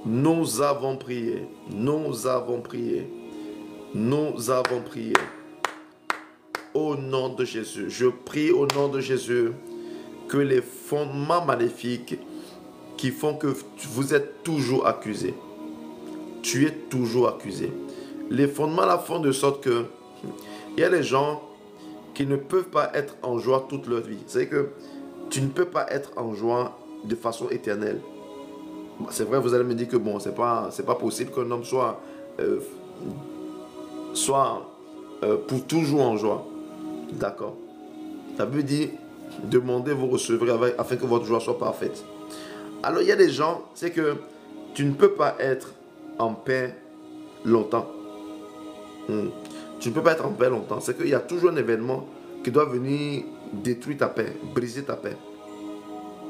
Nous avons prié. Nous avons prié. Nous avons prié. Au nom de Jésus. Je prie au nom de Jésus que les fondements maléfiques qui font que vous êtes toujours accusé. Tu es toujours accusé. Les fondements la font de sorte que il y a des gens qui ne peuvent pas être en joie toute leur vie. C'est que tu ne peux pas être en joie de façon éternelle. C'est vrai, vous allez me dire que bon, c'est pas possible qu'un homme soit pour toujours en joie. D'accord. Ça veut dire, demandez, vous recevrez afin que votre joie soit parfaite. Alors il y a des gens, c'est que tu ne peux pas être en paix longtemps. Tu ne peux pas être en paix longtemps. C'est qu'il y a toujours un événement qui doit venir détruire ta paix, briser ta paix.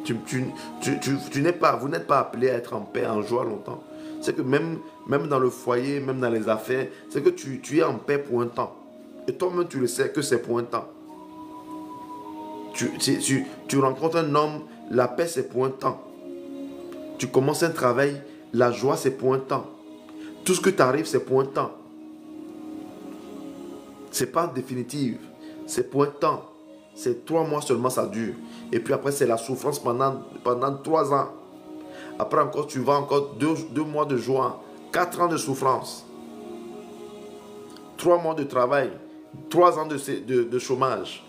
Vous n'êtes pas appelé à être en paix, en joie longtemps. C'est que même dans le foyer, même dans les affaires, c'est que tu es en paix pour un temps. Et toi-même, tu le sais que c'est pour un temps. Tu rencontres un homme, la paix, c'est pour un temps. Tu commences un travail, la joie, c'est pour un temps. Tout ce que t'arrive, c'est pour un temps. C'est pas définitif. C'est pour un temps. C'est 3 mois seulement, ça dure. Et puis après, c'est la souffrance pendant 3 ans. Après encore, tu vas encore 2 mois de joie. 4 ans de souffrance. 3 mois de travail. 3 ans de chômage.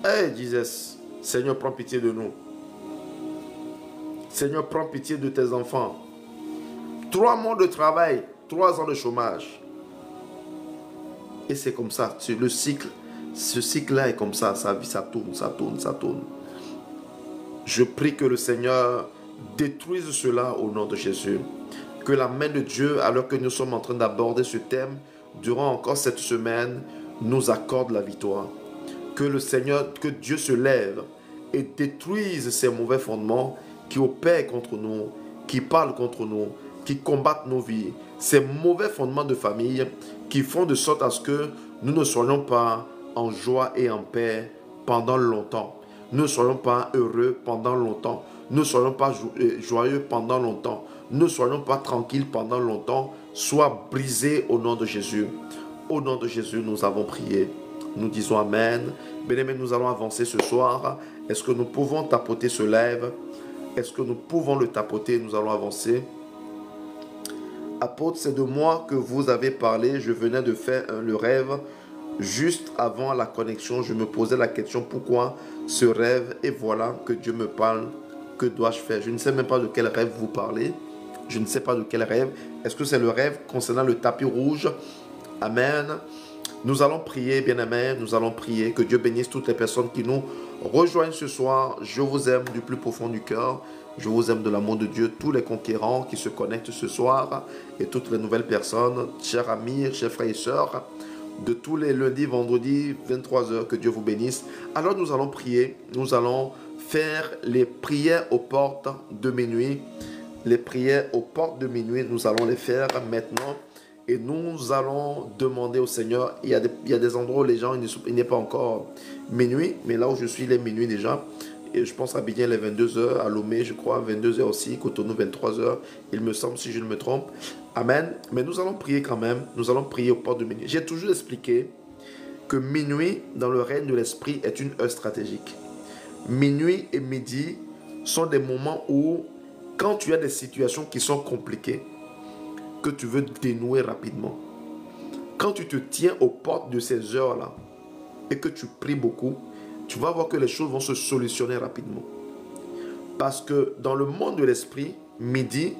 Eh, Jesus, Seigneur, prends pitié de nous. Seigneur, prends pitié de tes enfants. 3 mois de travail, 3 ans de chômage. Et c'est comme ça, le cycle. Ce cycle-là est comme ça, sa vie, ça tourne, ça tourne, ça tourne. Je prie que le Seigneur détruise cela au nom de Jésus. Que la main de Dieu, alors que nous sommes en train d'aborder ce thème, durant encore cette semaine, nous accorde la victoire. Que le Seigneur, que Dieu se lève et détruise ces mauvais fondements qui opèrent contre nous, qui parlent contre nous, qui combattent nos vies. Ces mauvais fondements de famille qui font de sorte à ce que nous ne soyons pas en joie et en paix pendant longtemps. Nous ne soyons pas heureux pendant longtemps. Nous ne soyons pas joyeux pendant longtemps. Nous ne soyons pas tranquilles pendant longtemps. Sois brisé au nom de Jésus. Au nom de Jésus, nous avons prié. Nous disons Amen. Bien-aimés, nous allons avancer ce soir. Est-ce que nous pouvons tapoter ce live? Est-ce que nous pouvons le tapoter? Nous allons avancer. Apôtre, c'est de moi que vous avez parlé. Je venais de faire le rêve. Juste avant la connexion, je me posais la question pourquoi ce rêve? Et voilà que Dieu me parle. Que dois-je faire? Je ne sais même pas de quel rêve vous parlez. Je ne sais pas de quel rêve. Est-ce que c'est le rêve concernant le tapis rouge? Amen. Nous allons prier, bien-aimés. Nous allons prier. Que Dieu bénisse toutes les personnes qui nous rejoignent ce soir. Je vous aime du plus profond du cœur. Je vous aime de l'amour de Dieu, tous les conquérants qui se connectent ce soir et toutes les nouvelles personnes, chers amis, chers frères et sœurs, de tous les lundis, vendredis, 23h, que Dieu vous bénisse. Alors nous allons prier, nous allons faire les prières aux portes de minuit. Les prières aux portes de minuit, nous allons les faire maintenant. Et nous allons demander au Seigneur, il y a des endroits où les gens, il n'est pas encore minuit, mais là où je suis, il est minuit déjà. Et je pense à Abidjan, les 22h, à Lomé, je crois, 22h aussi, Cotonou, 23h, il me semble, si je ne me trompe. Amen. Mais nous allons prier quand même, nous allons prier aux portes de minuit. J'ai toujours expliqué que minuit, dans le règne de l'esprit, est une heure stratégique. Minuit et midi sont des moments où, quand tu as des situations qui sont compliquées, que tu veux dénouer rapidement, quand tu te tiens aux portes de ces heures-là et que tu pries beaucoup, tu vas voir que les choses vont se solutionner rapidement. Parce que dans le monde de l'esprit, midi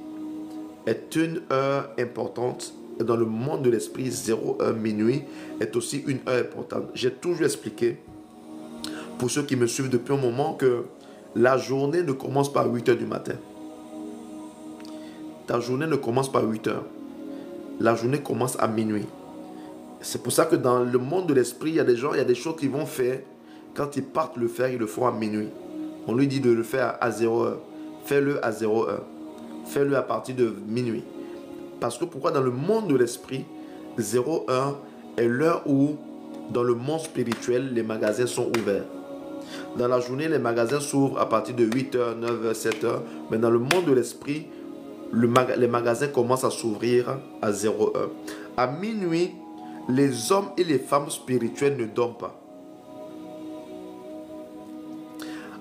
est une heure importante. Et dans le monde de l'esprit, 0 heure, minuit est aussi une heure importante. J'ai toujours expliqué, pour ceux qui me suivent depuis un moment, que la journée ne commence pas à 8 heures du matin. Ta journée ne commence pas à 8 heures. La journée commence à minuit. C'est pour ça que dans le monde de l'esprit, il y a des gens, il y a des choses qu'ils vont faire. Quand ils partent le faire, ils le font à minuit. On lui dit de le faire à 0 heure. Fais-le à 0 heure. Fais-le à partir de minuit. Parce que pourquoi dans le monde de l'esprit, 0 heure est l'heure où, dans le monde spirituel, les magasins sont ouverts. Dans la journée, les magasins s'ouvrent à partir de 8 heures, 9 heures, 7 heures. Mais dans le monde de l'esprit, les magasins commencent à s'ouvrir à 0 heure. À minuit, les hommes et les femmes spirituels ne dorment pas.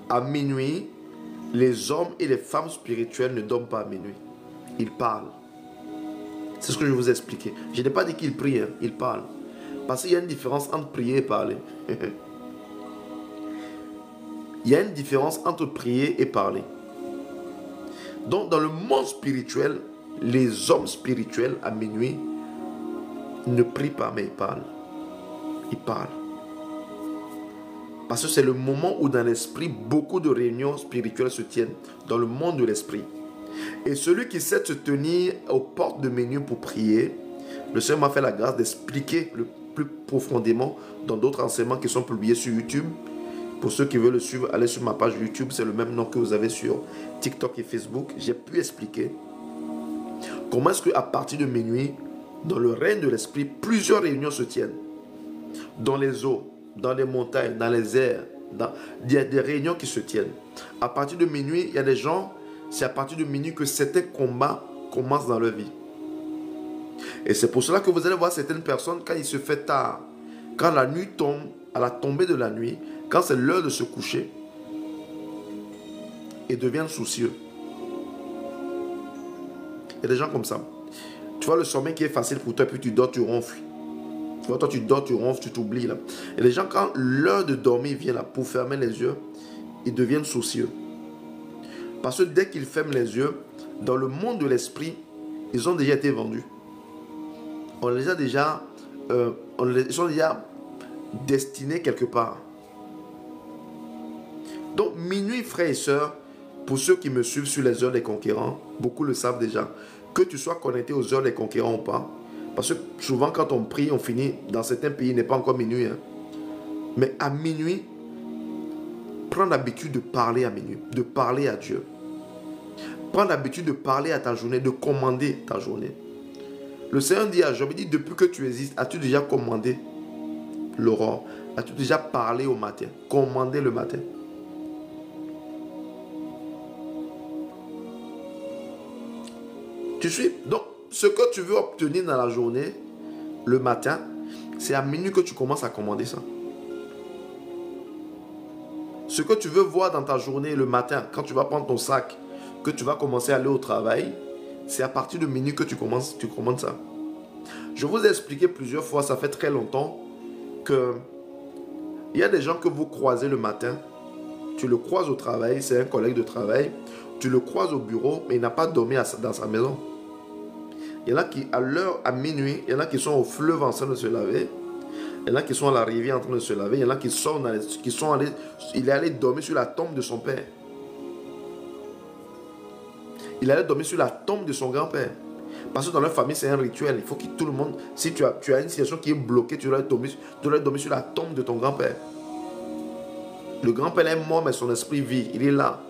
À minuit, les hommes et les femmes spirituels ne dorment pas à minuit. Ils parlent. C'est ce que je vous ai expliqué. Je n'ai pas dit qu'ils prient, hein, ils parlent. Parce qu'il y a une différence entre prier et parler. Il y a une différence entre prier et parler. Donc, dans le monde spirituel, les hommes spirituels à minuit ne prient pas, mais ils parlent. Ils parlent. Parce que c'est le moment où dans l'esprit, beaucoup de réunions spirituelles se tiennent. Dans le monde de l'esprit. Et celui qui sait se tenir aux portes de minuit pour prier, le Seigneur m'a fait la grâce d'expliquer le plus profondément dans d'autres enseignements qui sont publiés sur YouTube. Pour ceux qui veulent le suivre, allez sur ma page YouTube, c'est le même nom que vous avez sur TikTok et Facebook. J'ai pu expliquer comment est-ce qu'à partir de minuit, dans le règne de l'esprit, plusieurs réunions se tiennent. Dans les eaux, dans les montagnes, dans les airs, il y a des réunions qui se tiennent. À partir de minuit, il y a des gens, c'est à partir de minuit que certains combats commencent dans leur vie. Et c'est pour cela que vous allez voir certaines personnes, quand il se fait tard, quand la nuit tombe, à la tombée de la nuit, quand c'est l'heure de se coucher, ils deviennent soucieux. Il y a des gens comme ça. Tu vois le sommeil qui est facile pour toi, puis tu dors, tu ronfles. Tu vois, toi tu dors, tu ronfles, tu t'oublies là. Et les gens, quand l'heure de dormir vient là, pour fermer les yeux, ils deviennent soucieux. Parce que dès qu'ils ferment les yeux, dans le monde de l'esprit, ils ont déjà été vendus. On les a déjà, ils sont déjà destinés quelque part. Donc minuit, frères et sœurs, pour ceux qui me suivent sur les heures des conquérants, beaucoup le savent déjà, que tu sois connecté aux heures des conquérants ou pas, parce que souvent quand on prie, on finit, dans certains pays, il n'est pas encore minuit, hein. Mais à minuit, prends l'habitude de parler à minuit, de parler à Dieu. Prends l'habitude de parler à ta journée, de commander ta journée. Le Seigneur dit à Job, il dit, depuis que tu existes, as-tu déjà commandé l'aurore? As-tu déjà parlé au matin? Commandé le matin? Tu suis? Donc, ce que tu veux obtenir dans la journée, le matin, c'est à minuit que tu commences à commander ça. Ce que tu veux voir dans ta journée le matin, quand tu vas prendre ton sac, que tu vas commencer à aller au travail, c'est à partir de minuit que tu commandes ça. Je vous ai expliqué plusieurs fois, ça fait très longtemps, que il y a des gens que vous croisez le matin, tu le croises au travail, c'est un collègue de travail, tu le croises au bureau, mais il n'a pas dormi dans sa maison. Il y en a qui, à minuit, il y en a qui sont au fleuve en train de se laver. Il y en a qui sont à la rivière en train de se laver. Il y en a qui sont allés, il est allé dormir sur la tombe de son père. il allait dormir sur la tombe de son grand-père. Parce que dans leur famille, c'est un rituel. Il faut que tout le monde, si tu as une situation qui est bloquée, tu dois dormir sur la tombe de ton grand-père. Le grand-père est mort, mais son esprit vit. Il est là.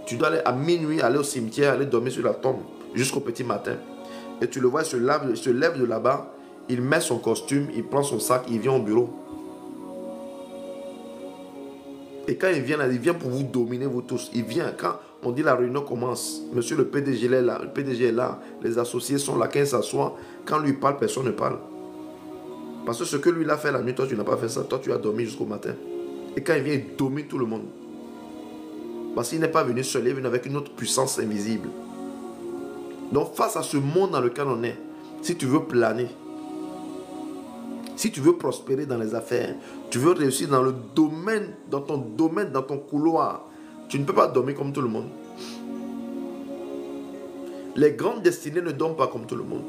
Tu dois aller à minuit, aller au cimetière, aller dormir sur la tombe jusqu'au petit matin. Et tu le vois, il se lève de là-bas, il met son costume, il prend son sac, il vient au bureau. Et quand il vient pour vous dominer, vous tous. Il vient quand on dit la réunion commence. Monsieur le PDG est là, le PDG est là, les associés sont là, quand il s'assoit, quand lui parle, personne ne parle. Parce que ce que lui a fait la nuit, toi tu n'as pas fait ça, toi tu as dormi jusqu'au matin. Et quand il vient, il domine tout le monde. Parce qu'il n'est pas venu seul, il est venu avec une autre puissance invisible. Donc face à ce monde dans lequel on est, si tu veux planer, si tu veux prospérer dans les affaires, tu veux réussir dans le domaine, dans ton couloir, tu ne peux pas dormir comme tout le monde. Les grandes destinées ne dorment pas comme tout le monde.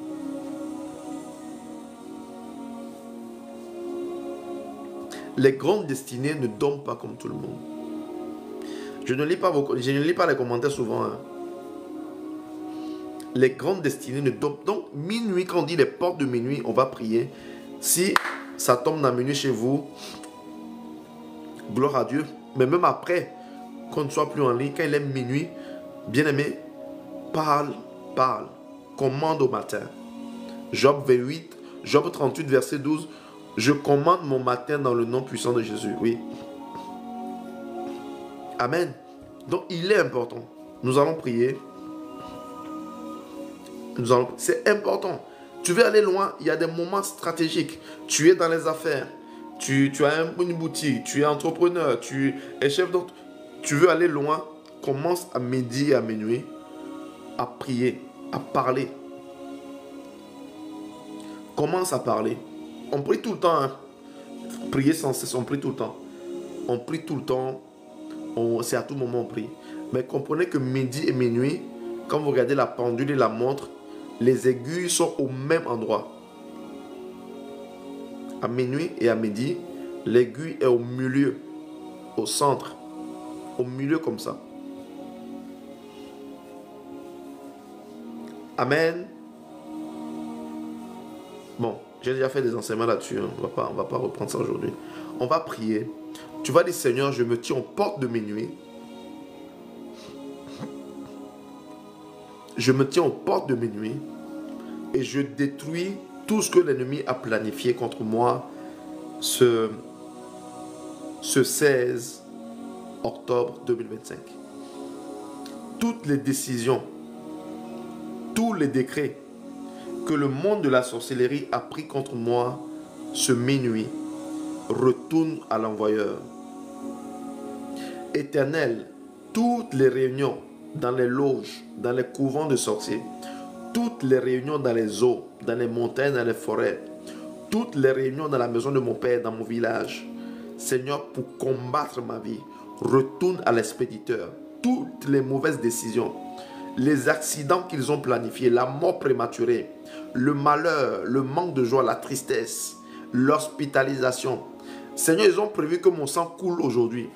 Les grandes destinées ne dorment pas comme tout le monde. Je ne lis pas les commentaires souvent. Hein. Les grandes destinées ne dorment pas. Donc, minuit, quand on dit les portes de minuit, on va prier. Si ça tombe dans minuit chez vous, gloire à Dieu. Mais même après, qu'on ne soit plus en ligne, quand il est minuit, bien-aimé, parle. Commande au matin. Job 28, Job 38, verset 12. Je commande mon matin dans le nom puissant de Jésus. Oui. Amen. Donc, il est important. Nous allons prier. C'est important. Tu veux aller loin, il y a des moments stratégiques. Tu es dans les affaires. Tu as une boutique. Tu es entrepreneur. Tu es chef d'entreprise. Tu veux aller loin. Commence à midi et à minuit à prier, à parler. Commence à parler. On prie tout le temps. Hein. Prier sans cesse, on prie tout le temps. On prie tout le temps. C'est à tout moment on prie. Mais comprenez que midi et minuit, quand vous regardez la pendule et la montre, les aiguilles sont au même endroit. À minuit et à midi, l'aiguille est au milieu, au centre, au milieu comme ça. Amen. Bon, j'ai déjà fait des enseignements là-dessus. Hein. On va pas reprendre ça aujourd'hui. On va prier. Tu vas dire, Seigneur, je me tiens aux portes de minuit. Je me tiens aux portes de minuit et je détruis tout ce que l'ennemi a planifié contre moi ce 16 octobre 2025. Toutes les décisions, tous les décrets que le monde de la sorcellerie a pris contre moi ce minuit retournent à l'envoyeur. Éternel, toutes les réunions dans les loges, dans les couvents de sorciers, toutes les réunions dans les eaux, dans les montagnes, dans les forêts, toutes les réunions dans la maison de mon père, dans mon village, Seigneur, pour combattre ma vie, retourne à l'expéditeur. Toutes les mauvaises décisions, les accidents qu'ils ont planifiés, la mort prématurée, le malheur, le manque de joie, la tristesse, l'hospitalisation. Seigneur, ils ont prévu que mon sang coule aujourd'hui.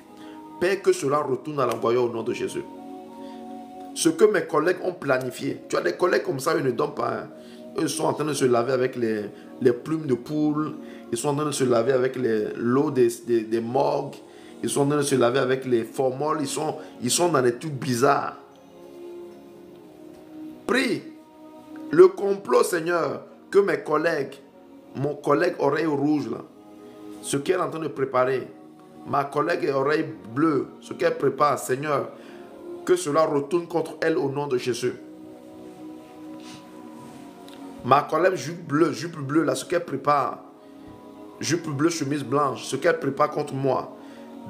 Père, que cela retourne à l'envoyeur au nom de Jésus. Ce que mes collègues ont planifié. Tu as des collègues comme ça, ils ne dorment pas. Hein. Eux sont en train de se laver avec les plumes de poule. Ils sont en train de se laver avec l'eau des morgues. Ils sont en train de se laver avec les formoles. Ils sont dans des trucs bizarres. Prie. Le complot, Seigneur, que mes collègues, mon collègue oreille rouge, là, ce qu'elle est en train de préparer, ma collègue oreille bleue, ce qu'elle prépare, Seigneur, que cela retourne contre elle au nom de Jésus. Ma collègue jupe bleue, là, ce qu'elle prépare, jupe bleue, chemise blanche, ce qu'elle prépare contre moi,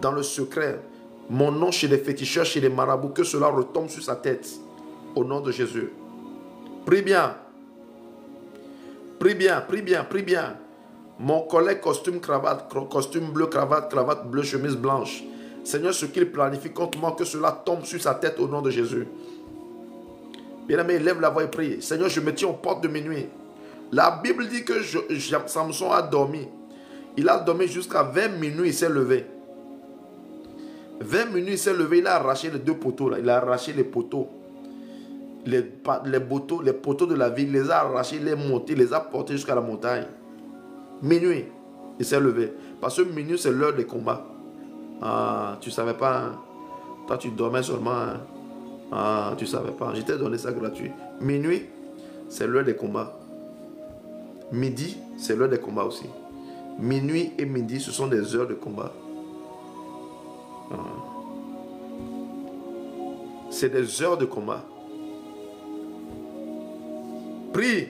dans le secret, mon nom chez les féticheurs, chez les marabouts, que cela retombe sur sa tête, au nom de Jésus. Prie bien. Prie bien, prie bien, prie bien. Mon collègue costume bleu, cravate bleue, chemise blanche. Seigneur, ce qu'il planifie contre moi, que cela tombe sur sa tête au nom de Jésus. Bien-aimé, lève la voix et prie. Seigneur, je me tiens aux portes de minuit. La Bible dit que Samson a dormi. Il a dormi jusqu'à 20 minuit, il s'est levé. 20 minuit, il s'est levé, il a arraché les deux poteaux. Là. Il a arraché les poteaux. les poteaux de la ville, les a arrachés, les montés, les a portés jusqu'à la montagne. Minuit, il s'est levé. Parce que minuit, c'est l'heure des combats. Ah, tu ne savais pas. Hein? Toi, tu dormais seulement. Hein? Ah, tu ne savais pas. Je t'ai donné ça gratuit. Minuit, c'est l'heure des combats. Midi, c'est l'heure des combats aussi. Minuit et midi, ce sont des heures de combat. Ah. C'est des heures de combat. Prie.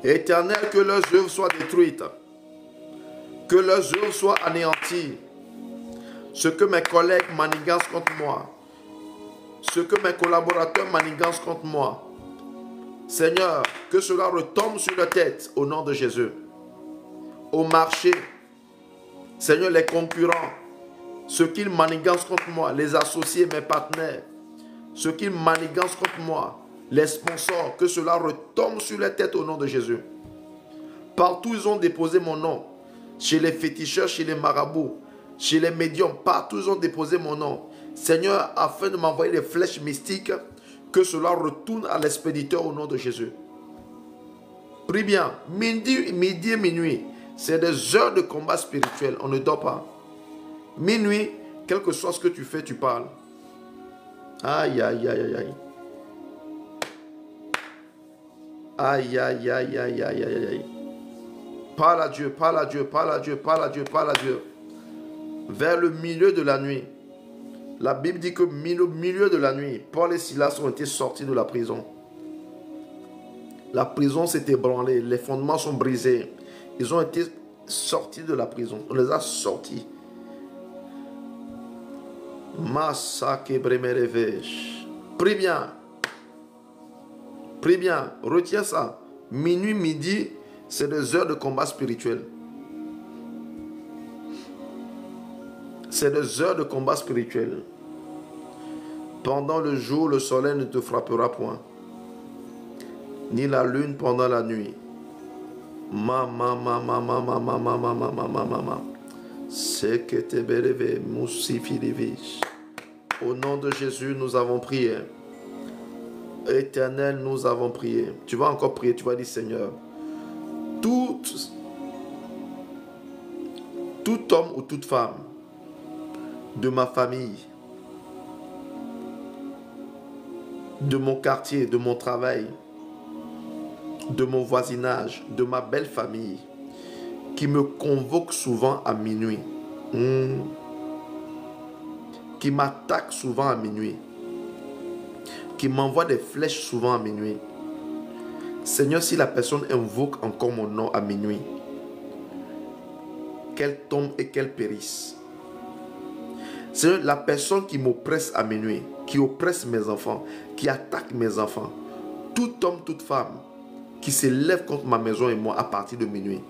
Éternel, que leurs œuvres soient détruites. Que leurs œuvres soient anéanties. Ce que mes collègues manigancent contre moi. Ce que mes collaborateurs manigancent contre moi. Seigneur, que cela retombe sur leur tête au nom de Jésus. Au marché, Seigneur, les concurrents, ceux qui manigancent contre moi, les associés, mes partenaires, ceux qui manigancent contre moi, les sponsors, que cela retombe sur les têtes au nom de Jésus. Partout ils ont déposé mon nom, chez les féticheurs, chez les marabouts, chez les médiums, partout ils ont déposé mon nom. Seigneur, afin de m'envoyer des flèches mystiques, que cela retourne à l'expéditeur au nom de Jésus. Prie bien, midi et minuit, c'est des heures de combat spirituel, on ne dort pas. Minuit, quel que soit ce que tu fais, tu parles. Aïe, aïe, aïe, aïe, aïe. Aïe, aïe, aïe, aïe, aïe, aïe, aïe. Parle à Dieu, parle à Dieu, parle à Dieu, parle à Dieu, parle à Dieu. Vers le milieu de la nuit. La Bible dit que au milieu de la nuit, Paul et Silas ont été sortis de la prison. La prison s'est ébranlée, les fondements sont brisés. Ils ont été sortis de la prison. On les a sortis. Prie bien. Prie bien. Retiens ça. Minuit, midi, c'est des heures de combat spirituel. C'est des heures de combat spirituel. Pendant le jour, le soleil ne te frappera point, ni la lune pendant la nuit. Au nom de Jésus, nous avons prié. Éternel, nous avons prié. Tu vas encore prier, tu vas dire Seigneur, tout homme ou toute femme de ma famille, de mon quartier, de mon travail, de mon voisinage, de ma belle famille, qui me convoque souvent à minuit, qui m'attaque souvent à minuit, qui m'envoie des flèches souvent à minuit. Seigneur, si la personne invoque encore mon nom à minuit, qu'elle tombe et qu'elle périsse. Seigneur, la personne qui m'oppresse à minuit, qui oppresse mes enfants, qui attaque mes enfants, tout homme, toute femme qui s'élève contre ma maison et moi à partir de minuit,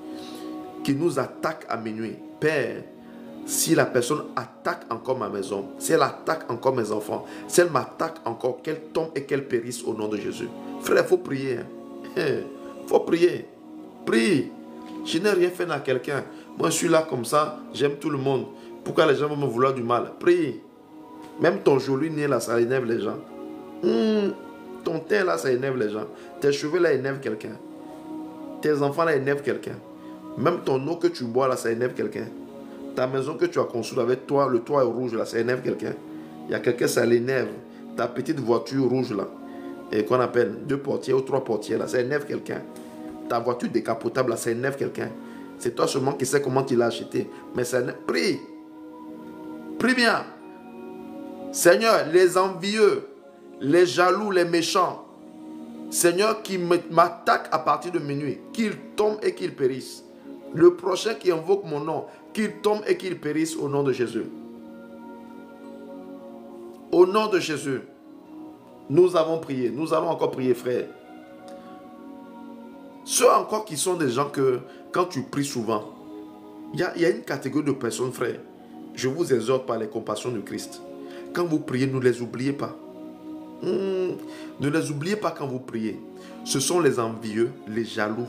qui nous attaque à minuit, Père, si la personne attaque encore ma maison, si elle attaque encore mes enfants, si elle m'attaque encore, qu'elle tombe et qu'elle périsse au nom de Jésus. Frère, il faut prier. Il faut prier. Prie. Je n'ai rien fait à quelqu'un. Moi, je suis là comme ça, j'aime tout le monde. Pourquoi les gens vont me vouloir du mal? Prie. Même ton joli nez là, ça énerve les gens. Ton teint là, ça énerve les gens. Tes cheveux là énervent quelqu'un. Tes enfants là énervent quelqu'un. Même ton eau que tu bois là, ça énerve quelqu'un. Ta maison que tu as construite avec toi, le toit est rouge là, ça énerve quelqu'un. Il y a quelqu'un, ça l'énerve. Ta petite voiture rouge là, et qu'on appelle 2 portières ou 3 portières là, ça énerve quelqu'un. Ta voiture décapotable là, ça énerve quelqu'un. C'est toi seulement qui sais comment tu l'as acheté. Mais ça énerve. Prie. Prie bien. Seigneur, les envieux, les jaloux, les méchants, Seigneur, qui m'attaquent à partir de minuit, qu'ils tombent et qu'ils périssent. Le prochain qui invoque mon nom, qu'il tombe et qu'il périsse au nom de Jésus. Au nom de Jésus, nous avons prié. Nous allons encore prier, frère. Ceux encore qui sont des gens que, quand tu pries souvent, il y a une catégorie de personnes, frère. Je vous exhorte par les compassions du Christ. Quand vous priez, ne les oubliez pas. Ne les oubliez pas quand vous priez. Ce sont les envieux, les jaloux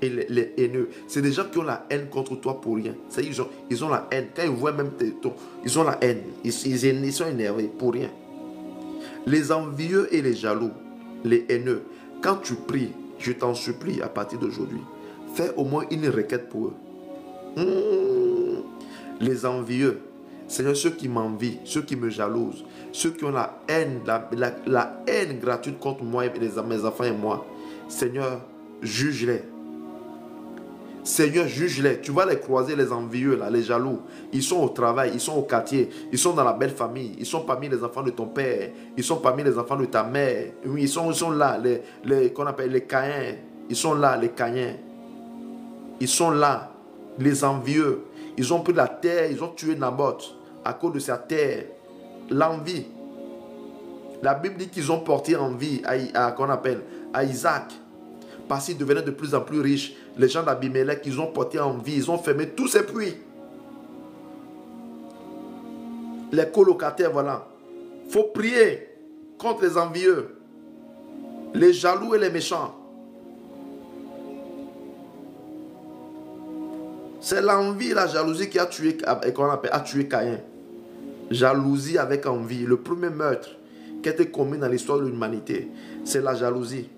et les haineux. C'est des gens qui ont la haine contre toi pour rien. Ils ont la haine. Quand ils voient même tes tons, ils ont la haine. Ils sont énervés pour rien. Les envieux et les jaloux, les haineux, quand tu pries, je t'en supplie à partir d'aujourd'hui, fais au moins une requête pour eux. Les envieux, Seigneur, ceux qui m'envient, ceux qui me jalousent, ceux qui ont la haine, la haine gratuite contre moi et mes enfants et moi, Seigneur, juge-les. Seigneur, juge-les. Tu vas les croiser, les envieux, là, les jaloux. Ils sont au travail, ils sont au quartier, ils sont dans la belle famille, ils sont parmi les enfants de ton père, ils sont parmi les enfants de ta mère. Oui, ils sont là, qu'on appelle les Caïns. Ils sont là, les Caïns. Ils sont là, les envieux. Ils ont pris la terre, ils ont tué Naboth à cause de sa terre. L'envie. La Bible dit qu'ils ont porté envie qu'on appelle à Isaac. Parce qu'il devenait de plus en plus riche. Les gens d'Abimelech, ils ont porté envie, ils ont fermé tous ces puits. Les colocataires, voilà. Il faut prier contre les envieux, les jaloux et les méchants. C'est l'envie et la jalousie qui a tué Caïn. Jalousie avec envie. Le premier meurtre qui a été commis dans l'histoire de l'humanité, c'est la jalousie.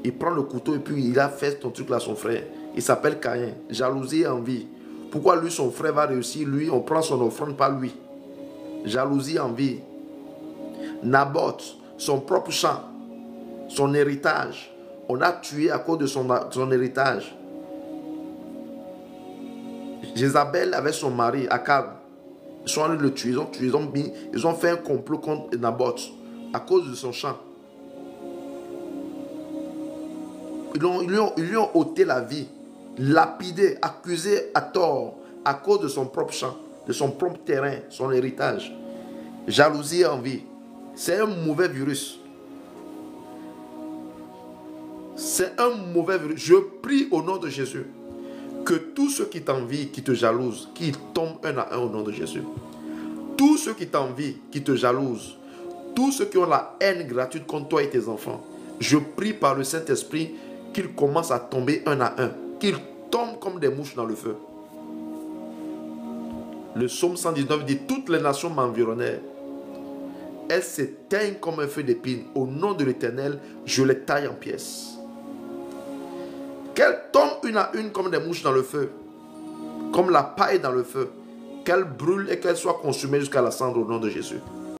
Il prend le couteau et puis il a fait ton truc là à son frère. Il s'appelle Caïn. Jalousie et envie. Pourquoi lui, son frère va réussir? Lui, on prend son offrande, pas lui. Jalousie et envie. Naboth, son propre champ, son héritage, on a tué à cause de son héritage. Jézabel avec son mari, Akab, ils sont allés le tuer, ils ont fait un complot contre Naboth à cause de son champ. Ils lui ont ôté la vie, lapidé, accusé à tort à cause de son propre champ, de son propre terrain, son héritage. Jalousie et envie. C'est un mauvais virus. C'est un mauvais virus. Je prie au nom de Jésus que tous ceux qui t'envient, qui te jalousent, qu'ils tombent un à un au nom de Jésus. Tous ceux qui t'envient, qui te jalousent, tous ceux qui ont la haine gratuite contre toi et tes enfants, je prie par le Saint-Esprit qu'ils commencent à tomber un à un, qu'ils tombent comme des mouches dans le feu. Le psaume 119 dit: toutes les nations m'environnèrent. Elles s'éteignent comme un feu d'épine. Au nom de l'Éternel, je les taille en pièces. Qu'elles tombent une à une comme des mouches dans le feu, comme la paille dans le feu. Qu'elles brûlent et qu'elles soient consumées jusqu'à la cendre au nom de Jésus.